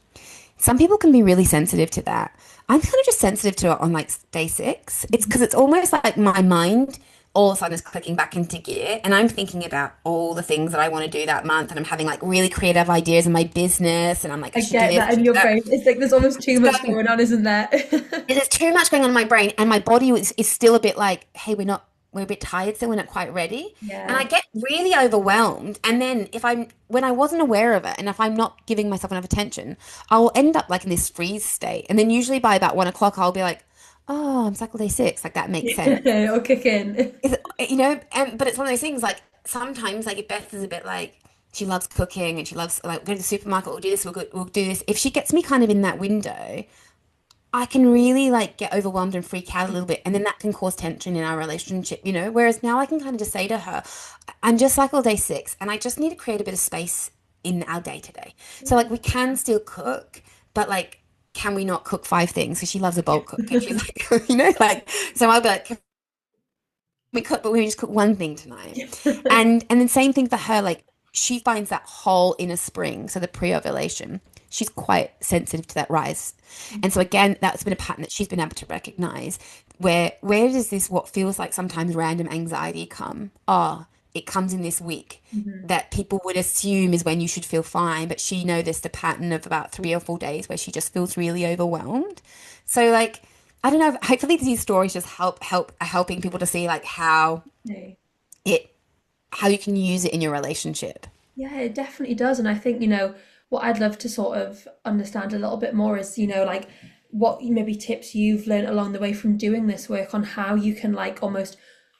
Some people can be really sensitive to that. I'm kind of just sensitive to it on like day six. It's because it's almost like my mind all of a sudden is clicking back into gear and I'm thinking about all the things that I want to do that month and I'm having like really creative ideas in my business and I'm like, I I should do get this, that I in should do your that. brain. It's like there's almost too It's much going, going on, isn't there? there's too much going on in my brain and my body is still a bit like, hey, we're a bit tired, so we're not quite ready. And I Yeah. get really overwhelmed. And then when I wasn't aware of it, and if I'm not giving myself enough attention, I'll end up like in this freeze state. And then usually by about 1 o'clock, I'll be like, oh, I'm cycle day 6. Like that makes sense. Or kick in. But it's one of those things like sometimes like if Beth is a bit like, she loves cooking and she loves like go to the supermarket, we'll do this, we'll do this. If she gets me kind of in that window, I can really like get overwhelmed and freak out a little bit, and then that can cause tension in our relationship. Whereas now I can kind of just say to her, I'm just cycle day 6, and I just need to create a bit of space in our day to day. So like we can still cook, but like, can we not cook 5 things? Because she loves a bulk cook, and she's like, like, so I'll be like, can we cook, but we just cook one thing tonight, and then same thing for her, like she finds that whole inner spring, so the pre-ovulation. She's quite sensitive to that rise. And so again, that's been a pattern that she's been able to recognize. Where does this what feels like sometimes random anxiety come? Oh, it comes in this week Mhm. that people would assume is when you should feel fine, but she noticed a pattern of about 3 or 4 days where she just feels really overwhelmed. So like I don't know, hopefully these stories just are helping people to see like Okay. it how you can use it in your relationship. Yeah, it definitely does. And I think, what I'd love to sort of understand a little bit more is, like what maybe tips you've learned along the way from doing this work on how you can like almost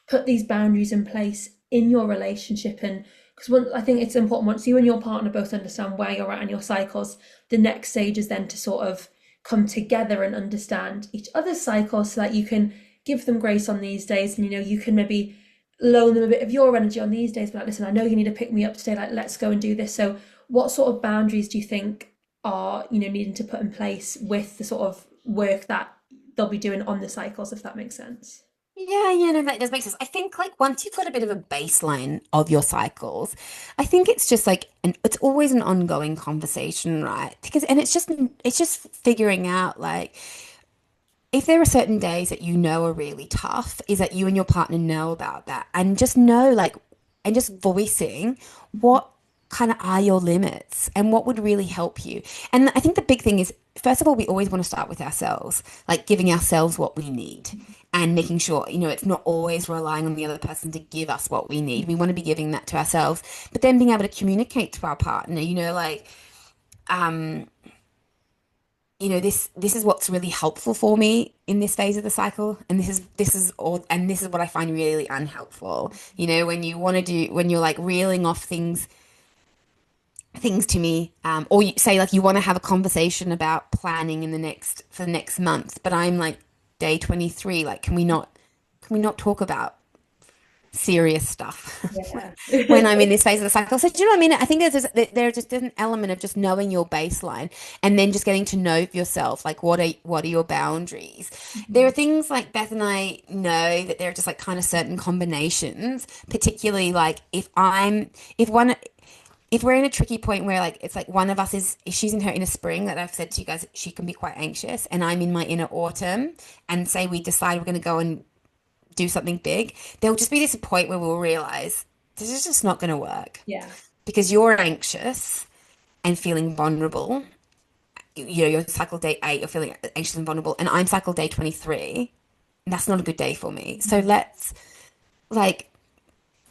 put these boundaries in place in your relationship. And because I think it's important once you and your partner both understand where you're at in your cycles, the next stage is then to sort of come together and understand each other's cycles so that you can give them grace on these days and you can maybe loan them a bit of your energy on these days, but like, listen, I know you need to pick me up today, like let's go and do this. So what sort of boundaries do you think are, needing to put in place with the sort of work that they'll be doing on the cycles, if that makes sense? Yeah, yeah, no, that does make sense. I think like once you've got a bit of a baseline of your cycles, I think it's just like it's always an ongoing conversation, right? Because and it's just figuring out like if there are certain days that you know are really tough, is that you and your partner know about that and just know like and just voicing what kind of are your limits and what would really help you. And I think the big thing is, first of all, we always want to start with ourselves, like giving ourselves what we need and making sure, it's not always relying on the other person to give us what we need. We want to be giving that to ourselves, but then being able to communicate to our partner, like, um, this is what's really helpful for me in this phase of the cycle, and this is what I find really unhelpful. When when you're like reeling off things to me, or you say like you want to have a conversation about planning for the next month, but I'm like day 23, like can we not talk about serious stuff Yeah. when I'm in this phase of the cycle. So do you know what I mean? I think there's just an element of just knowing your baseline and then just getting to know yourself. Like what are your boundaries? There are things like Beth and I know that there are just like kind of certain combinations, particularly like if we're in a tricky point where like it's like one of us is if she's in her inner spring that I've said to you guys she can be quite anxious and I'm in my inner autumn and say we decide we're going to go and do something big, there'll just be this point where we'll realize this is just not going to work Yeah. because you're anxious and feeling vulnerable. You're cycle day 8, you're feeling anxious and vulnerable, and I'm cycle day 23. And that's not a good day for me. So let's like,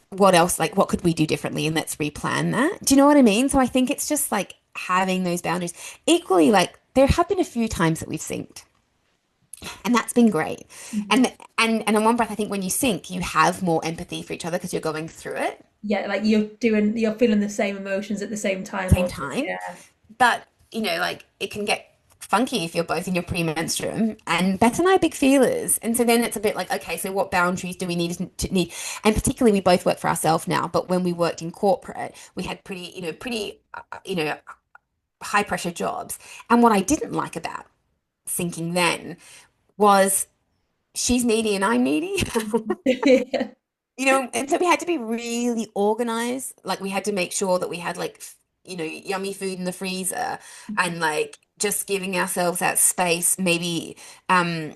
what else? Like, what could we do differently? And let's replan that. Do you know what I mean? So I think it's just like having those boundaries. Equally, like, there have been a few times that we've synced and that's been great. Mhm. And in one breath, I think when you sync, you have more empathy for each other because you're going through it Yeah, like you're feeling the same emotions at the same at the time same or time. yeah. But, like it can get funky if you're both in your premenstruum. And Beth and I are big feelers. And so then it's a bit like, okay, so what boundaries do we need? And particularly we both work for ourselves now, but when we worked in corporate, we had pretty high pressure jobs. And what I didn't like about syncing then was she's needy and I'm needy. Yeah. And so we had to be really organized. Like we had to make sure that we had like, yummy food in the freezer and like just giving ourselves that space. Maybe, um,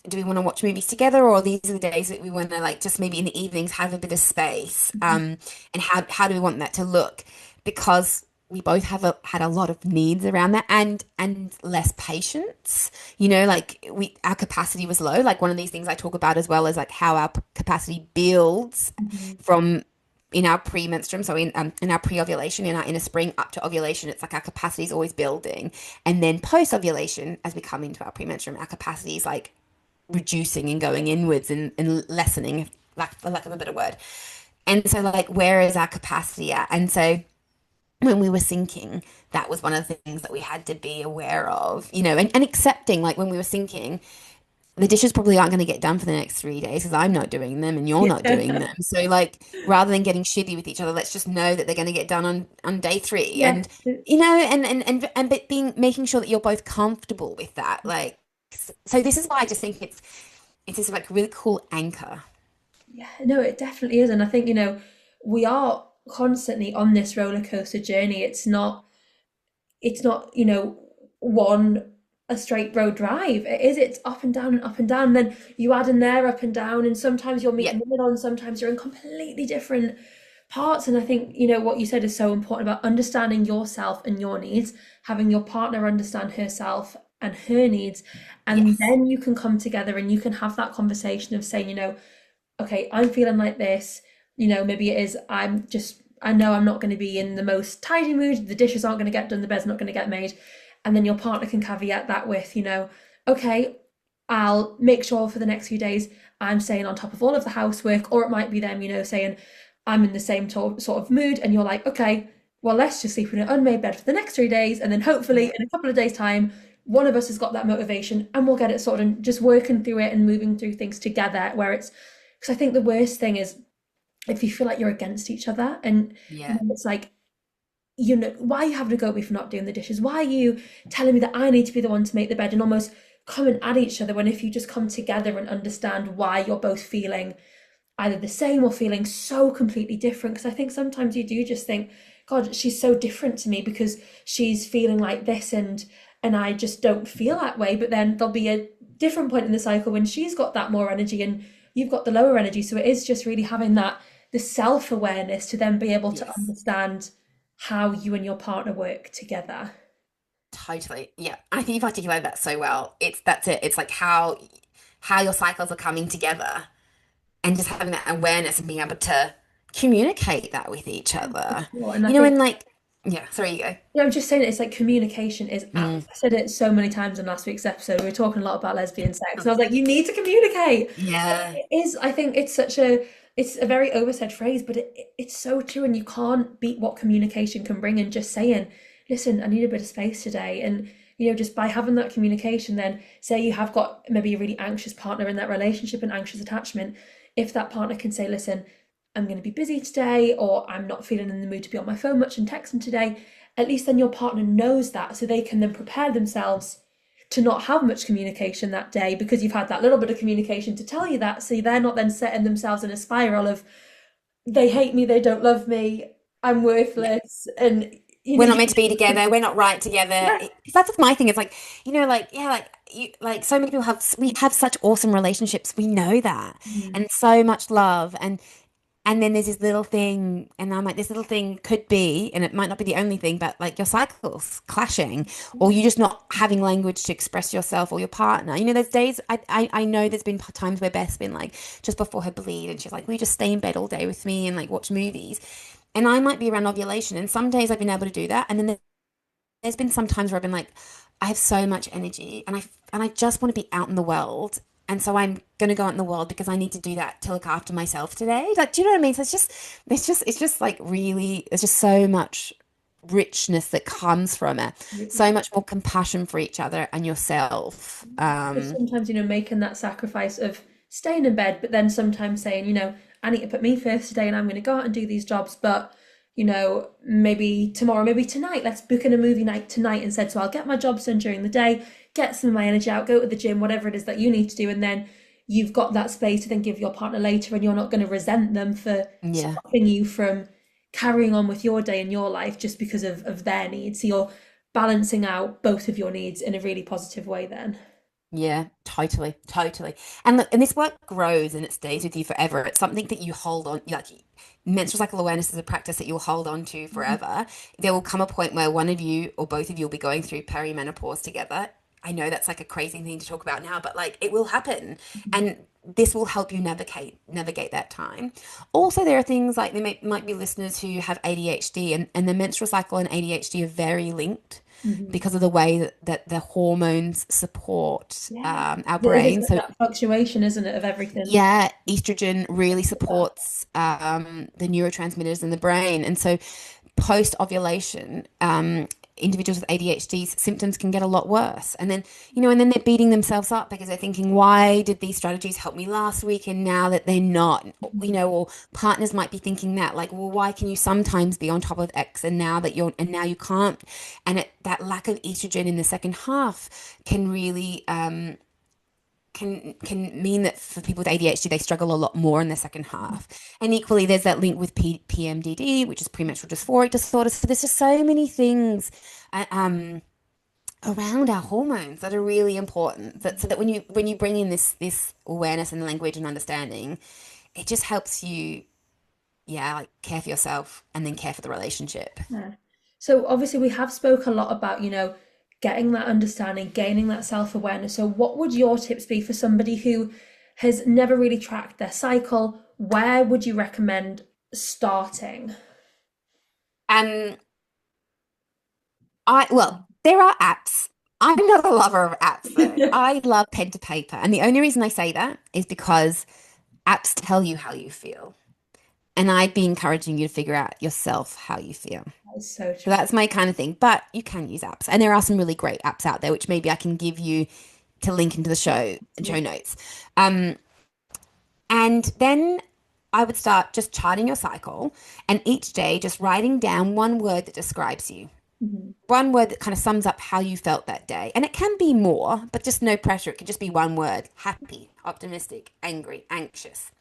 do we want to watch movies together, or these are the days that we want to like just maybe in the evenings have a bit of space? And how do we want that to look? Because we both had a lot of needs around that and less patience. Like our capacity was low. Like one of these things I talk about as well is like how our capacity builds Mhm. from in our premenstruum, so in our pre-ovulation, in our inner spring up to ovulation, it's like our capacity is always building, and then post-ovulation, as we come into our premenstruum, our capacity is like reducing and going inwards and lessening, like for lack of a better word. And so, like, where is our capacity at? And so when we were sinking, that was one of the things that we had to be aware of, and accepting, like when we were sinking, the dishes probably aren't going to get done for the next 3 days because I'm not doing them and you're not doing Yeah. them. So, like, rather than getting shitty with each other, let's just know that they're going to get done on day three. Yeah. And, and but making sure that you're both comfortable with that. Like, so this is why I just think it's this like really cool anchor. Yeah, no, it definitely is. And I think, we are constantly on this roller coaster journey. It's not, one a straight road drive. It's up and down and up and down. And then you add in there up and down, and sometimes you're Yeah. meeting in the middle, and sometimes you're in completely different parts. And I think, what you said is so important about understanding yourself and your needs, having your partner understand herself and her needs, and Yes. then you can come together and you can have that conversation of saying, okay, I'm feeling like this. Maybe it is, I know I'm not going to be in the most tidy mood. The dishes aren't going to get done. The bed's not going to get made. And then your partner can caveat that with, okay, I'll make sure for the next few days I'm staying on top of all of the housework. Or it might be them, saying, I'm in the same sort of mood. And you're like, okay, well, let's just sleep in an unmade bed for the next 3 days. And then hopefully Yeah. in a couple of days' time, one of us has got that motivation and we'll get it sorted and just working through it and moving through things together where it's because I think the worst thing is if you feel like you're against each other and Yeah. it's like, why are you having a go at me for not doing the dishes? Why are you telling me that I need to be the one to make the bed and almost coming at each other when if you just come together and understand why you're both feeling either the same or feeling so completely different. Because I think sometimes you do just think, God, she's so different to me because she's feeling like this and I just don't feel that way. But then there'll be a different point in the cycle when she's got that more energy and you've got the lower energy. So it is just really having that the self-awareness to then be able to Yes. understand how you and your partner work together. Totally. Yeah. I think you've articulated that so well. That's it. It's like how your cycles are coming together and just having that awareness and being able to communicate that with each Yeah, for other. sure. And I think And like, yeah, sorry, you go. yeah, I'm just saying it's like communication is I Mm. said it so many times in last week's episode. We were talking a lot about lesbian sex, and I was like, you need to communicate. Yeah. It is, I think it's a very oversaid phrase, but it's so true, and you can't beat what communication can bring. And just saying, listen, I need a bit of space today, and just by having that communication, then say you have got maybe a really anxious partner in that relationship and anxious attachment, if that partner can say, listen, I'm going to be busy today, or I'm not feeling in the mood to be on my phone much and text them today, at least then your partner knows that so they can then prepare themselves to not have much communication that day because you've had that little bit of communication to tell you that. So they're not then setting themselves in a spiral of they hate me, they don't love me, I'm Yeah. worthless, and We're not meant to be together. We're not right together. yeah, Because that's my thing. It's like, like, yeah, like like so many people we have such awesome relationships. We know that. mm, And so much love. And then there's this little thing, and I'm like, this little thing could be, and it might not be the only thing, but like your cycles clashing, or you just not having language to express yourself or your partner. There's days I know there's been times where Beth's been like just before her bleed, and she's like, will you just stay in bed all day with me and like watch movies? And I might be around ovulation, and some days I've been able to do that, and then there's been some times where I've been like, I have so much energy and I just want to be out in the world. And so I'm gonna go out in the world because I need to do that to look after myself today. Like, do you know what I mean? So it's just like really, there's just so much richness that comes from it. So much more compassion for each other and yourself. but sometimes making that sacrifice of staying in bed but then sometimes saying I need to put me first today and I'm going to go out and do these jobs but maybe tomorrow, maybe tonight, let's book in a movie night tonight instead. So I'll get my jobs done during the day, get some of my energy out, go to the gym, whatever it is that you need to do. And then, you've got that space to then give your partner later, and you're not going to resent them for Yeah. stopping you from carrying on with your day and your life just because of their needs. So you're balancing out both of your needs in a really positive way then. Yeah, totally, totally. And look, and this work grows and it stays with you forever. It's something that you hold on, like menstrual cycle awareness is a practice that you'll hold on to forever. There will come a point where one of you or both of you will be going through perimenopause together. I know that's like a crazy thing to talk about now, but like it will happen. And this will help you navigate that time. Also, there are things like might be listeners who have ADHD, and the menstrual cycle and ADHD are very linked Mhm. because of the way that the hormones support Yeah. our It is brain. like So that fluctuation, isn't it, of everything? yeah, estrogen really supports the neurotransmitters in the brain. And so post ovulation, individuals with ADHD symptoms can get a lot worse. And then, and then they're beating themselves up because they're thinking, why did these strategies help me last week? And now that they're not, or partners might be thinking that, like, well, why can you sometimes be on top of X and now you can't? And that lack of estrogen in the second half can really, can mean that for people with ADHD, they struggle a lot more in the second half. And equally, there's that link with PMDD, which is premenstrual dysphoric disorder. So there's just so many things uh, um, around our hormones that are really important. So that when you bring in this awareness and language and understanding, it just helps you, yeah, like care for yourself and then care for the relationship. Yeah. So obviously we have spoke a lot about, getting that understanding, gaining that self-awareness. So what would your tips be for somebody who has never really tracked their cycle? Where would you recommend starting? Um, there are apps. I'm not a lover of apps though. I love pen to paper. And the only reason I say that is because apps tell you how you feel. And I'd be encouraging you to figure out yourself how you feel. That's so So true. that's my kind of thing. But you can use apps. And there are some really great apps out there, which maybe I can give you to link into the show Absolutely. notes. Um, and then I would start just charting your cycle and each day just writing down one word that describes you. Mhm. One word that kind of sums up how you felt that day. And it can be more, but just no pressure. It could just be one word: happy, optimistic, angry, anxious.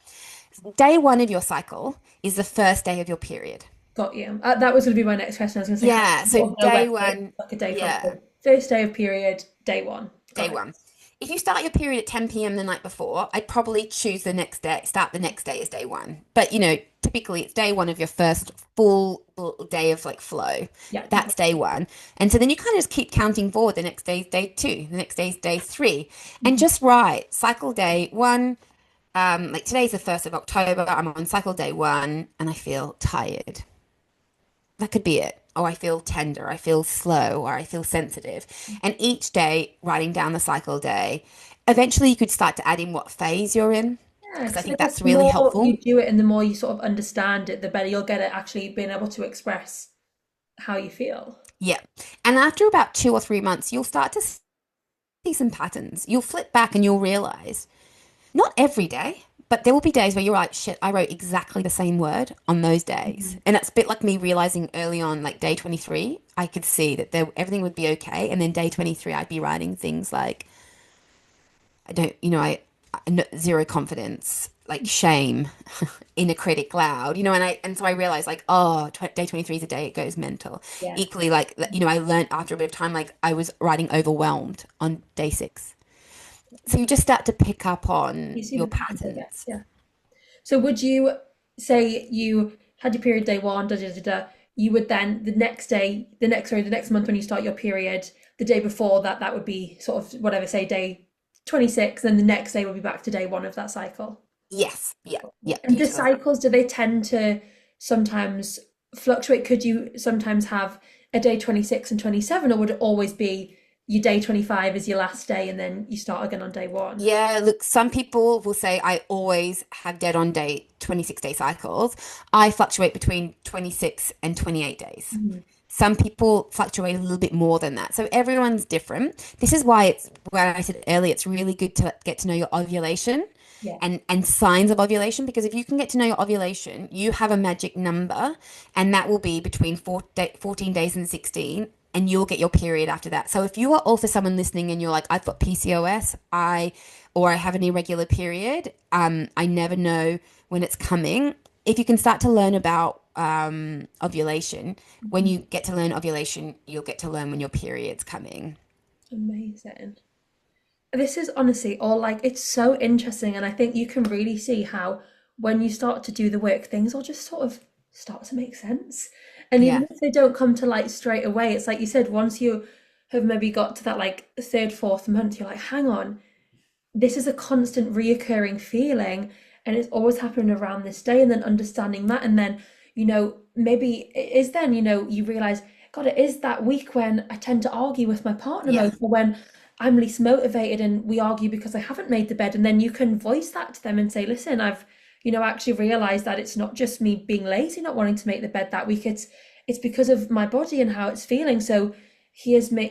Day one of your cycle is the first day of your period. Got you. That was going to be my next question. I was going to say, how Yeah, do you so sort of know where day to one, like a day from? yeah, So first day of period, day one. day Got it. one. If you start your period at 10 p.m. the night before, I'd probably choose the next day, start the next day as day one. But, typically it's day one of your first full day of like flow. Yeah. That's day one. And so then you kind of just keep counting forward. The next day is day two, the next day is day three. And Mhm. just write cycle day one. Like today's the 1st of October. I'm on cycle day one and I feel tired. That could be it. Oh, I feel tender, I feel slow, or I feel sensitive. And each day, writing down the cycle day, eventually you could start to add in what phase you're in, Yeah, because I because I think guess that's the really more you helpful. do it and the more you sort of understand it, the better you'll get at actually being able to express how you feel. Yeah. And after about 2 or 3 months, you'll start to see some patterns. You'll flip back and you'll realize, not every day, but there will be days where you're like, shit, I wrote exactly the same word on those days. Mhm. And that's a bit like me realizing early on, like day 23, I could see that everything would be okay. And then day 23, I'd be writing things like, I don't, zero confidence, like shame, inner critic loud, and so I realized like, oh, day 23 is a day it goes mental. Yeah. Equally, like, I learned after a bit of time, like I was writing overwhelmed on day 6. So you just start to pick up on You see the your patterns, I guess. patterns. Yeah. So would you say you had your period day one, da da da da, you would then the next day, the next month when you start your period, the day before that, that would be sort of whatever, say day 26, then the next day would be back to day one of that cycle. Yes. Yeah. Yeah. And do Beautiful. cycles, do they tend to sometimes fluctuate? Could you sometimes have a day 26 and 27, or would it always be your day 25 is your last day and then you start again on day one? Yeah, look, some people will say I always have dead on day 26-day cycles. I fluctuate between 26 and 28 days. Mhm. Some people fluctuate a little bit more than that. So everyone's different. This is why it's where I said earlier, it's really good to get to know your ovulation Yeah. and signs of ovulation, because if you can get to know your ovulation, you have a magic number, and that will be between 14 days and 16. and you'll get your period after that. So if you are also someone listening and you're like, I've got PCOS, or I have an irregular period, I never know when it's coming. If you can start to learn about ovulation, when Mhm. you get to learn ovulation, you'll get to learn when your period's coming. Amazing. This is honestly all like it's so interesting, and I think you can really see how when you start to do the work, things will just sort of start to make sense. And even Yeah, if they don't come to light straight away, it's like you said, once you have maybe got to that like third, fourth month, you're like, hang on, this is a constant reoccurring feeling and it's always happening around this day, and then understanding that, and then maybe it is then you realize, god, it is that week when I tend to argue with my partner yeah, most, or when I'm least motivated and we argue because I haven't made the bed. And then you can voice that to them and say, listen, I've actually realized that it's not just me being lazy not wanting to make the bed that week, it's because of my body and how it's feeling. So here's me,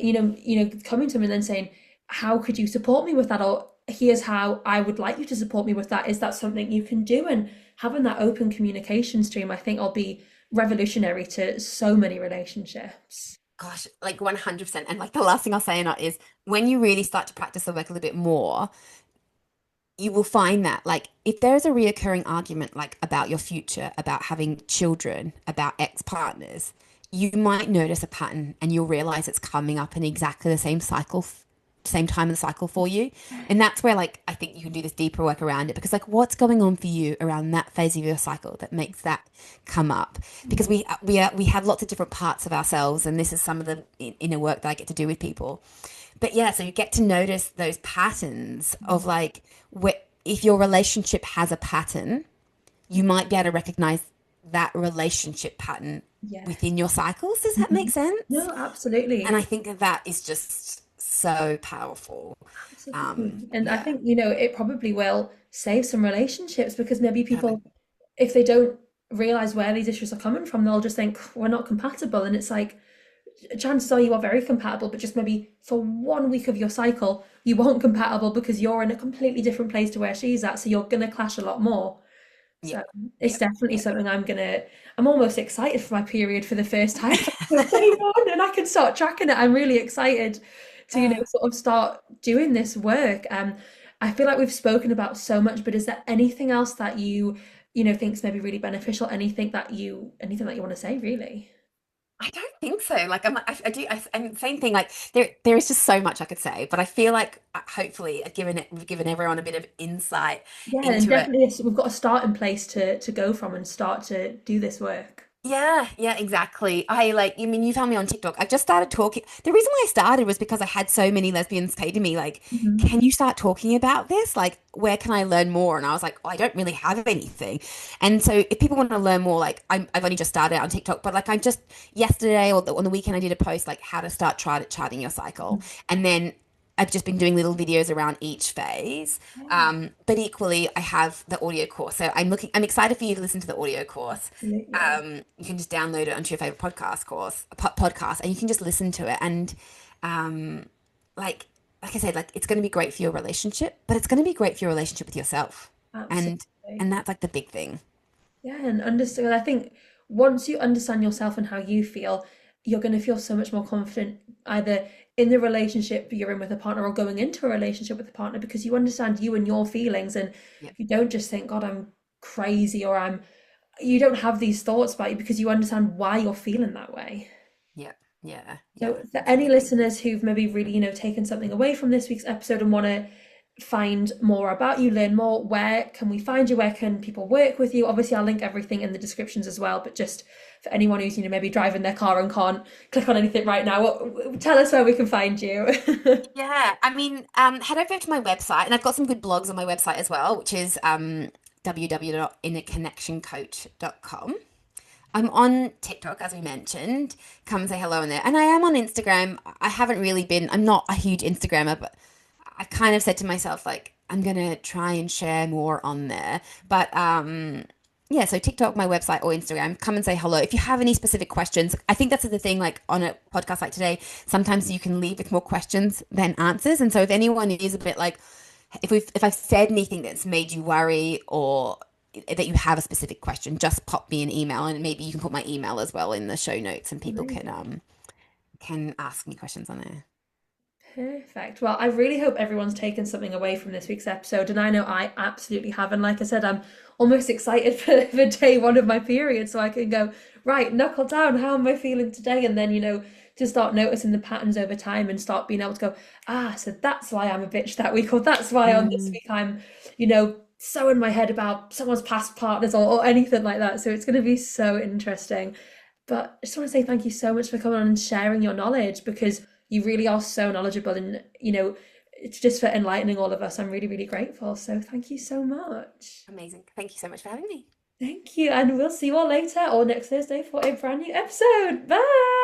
coming to him and then saying, how could you support me with that? Or here's how I would like you to support me with that. Is that something you can do? And having that open communication stream, I think, will be revolutionary to so many relationships. gosh, like 100%. And like the last thing I'll say not is when you really start to practice the work a little bit more, you will find that like if there's a reoccurring argument like about your future, about having children, about ex-partners, you might notice a pattern and you'll realize it's coming up in exactly the same cycle, same time in the cycle for you. And that's where like I think you can do this deeper work around it, because like what's going on for you around that phase of your cycle that makes that come up? Because we have lots of different parts of ourselves, and this is some of the inner work that I get to do with people. But yeah, so you get to notice those patterns of like if your relationship has a pattern, you might be able to recognize that relationship pattern Yes. within your cycles. Does that make Mhm. sense? No, And absolutely. I think that that is just so powerful. Absolutely. And I Yeah, think, it probably will save some relationships, because maybe perfect. people, if they don't realize where these issues are coming from, they'll just think we're not compatible. And it's like, chances are you are very compatible, but just maybe for 1 week of your cycle, you aren't compatible because you're in a completely different place to where she's at. So you're going to clash a lot more. So Yep, it's yep, definitely yep. something I'm almost excited for my period for the first time from this day on, and I can start tracking it. I'm really excited to, Uh, sort of start doing this work. I feel like we've spoken about so much, but is there anything else that think's maybe really beneficial? Anything that you want to say, really? I don't think so. Like I do. And same thing. Like there is just so much I could say, but I feel like hopefully we've given everyone a bit of insight Yeah, and into it. definitely we've got a starting place to go from and start to do this work. Yeah, yeah, exactly. I mean, you found me on TikTok. I just started talking. The reason why I started was because I had so many lesbians say to me, like, Mhm. can you start talking about this? Like, where can I learn more? And I was like, oh, I don't really have anything. And so if people want to learn more, like, I've only just started out on TikTok, but like, I just yesterday or on the weekend, I did a post like how to start charting your cycle. And then I've just been doing little videos around each phase. Yeah, But equally, I have the audio course. So I'm excited for you to listen to the audio course. absolutely. You can just download it onto your favorite podcast, and you can just listen to it. And um, like like I said, like it's going to be great for your relationship, but it's going to be great for your relationship with yourself, and Absolutely. and that's like the big thing. Yeah, and understand. I think once you understand yourself and how you feel, you're going to feel so much more confident either in the relationship you're in with a partner or going into a relationship with a partner, because you understand you and your feelings, and Yep, you don't just think, God, I'm crazy, or you don't have these thoughts about you because you understand why you're feeling that way. yep, yeah, yeah, So, for any absolutely. listeners who've maybe really, taken something away from this week's episode and want to find more about you, learn more, where can we find you? Where can people work with you? Obviously, I'll link everything in the descriptions as well, but just for anyone who's, maybe driving their car and can't click on anything right now, tell us where we can find you. Yeah, I mean, head over to my website, and I've got some good blogs on my website as well, which is www.innerconnectioncoach.com. I'm on TikTok, as we mentioned. Come and say hello in there. And I am on Instagram. I haven't really been, I'm not a huge Instagrammer, but I kind of said to myself, like, I'm gonna try and share more on there. But yeah, so TikTok, my website, or Instagram, come and say hello. If you have any specific questions, I think that's the thing, like on a podcast like today, sometimes you can leave with more questions than answers. And so if anyone is a bit like, if I've said anything that's made you worry, or that you have a specific question, just pop me an email, and maybe you can put my email as well in the show notes, and people can Amazing. can ask me questions on there. Perfect. Well, I really hope everyone's taken something away from this week's episode, and I know I absolutely have. And like I said, I'm almost excited for day one of my period, so I can go, right, knuckle down, how am I feeling today? And then, to start noticing the patterns over time and start being able to go, so that's why I'm a bitch that week, or that's why on this Mm. week I'm, so in my head about someone's past partners or anything like that. So it's going to be so interesting. But I just want to say thank you so much for coming on and sharing your knowledge, because you really are so knowledgeable, and it's just for enlightening all of us. I'm really, really grateful. So thank you so much. Amazing. Thank you so much for having me. Thank you, and we'll see you all later or next Thursday for a brand new episode. Bye.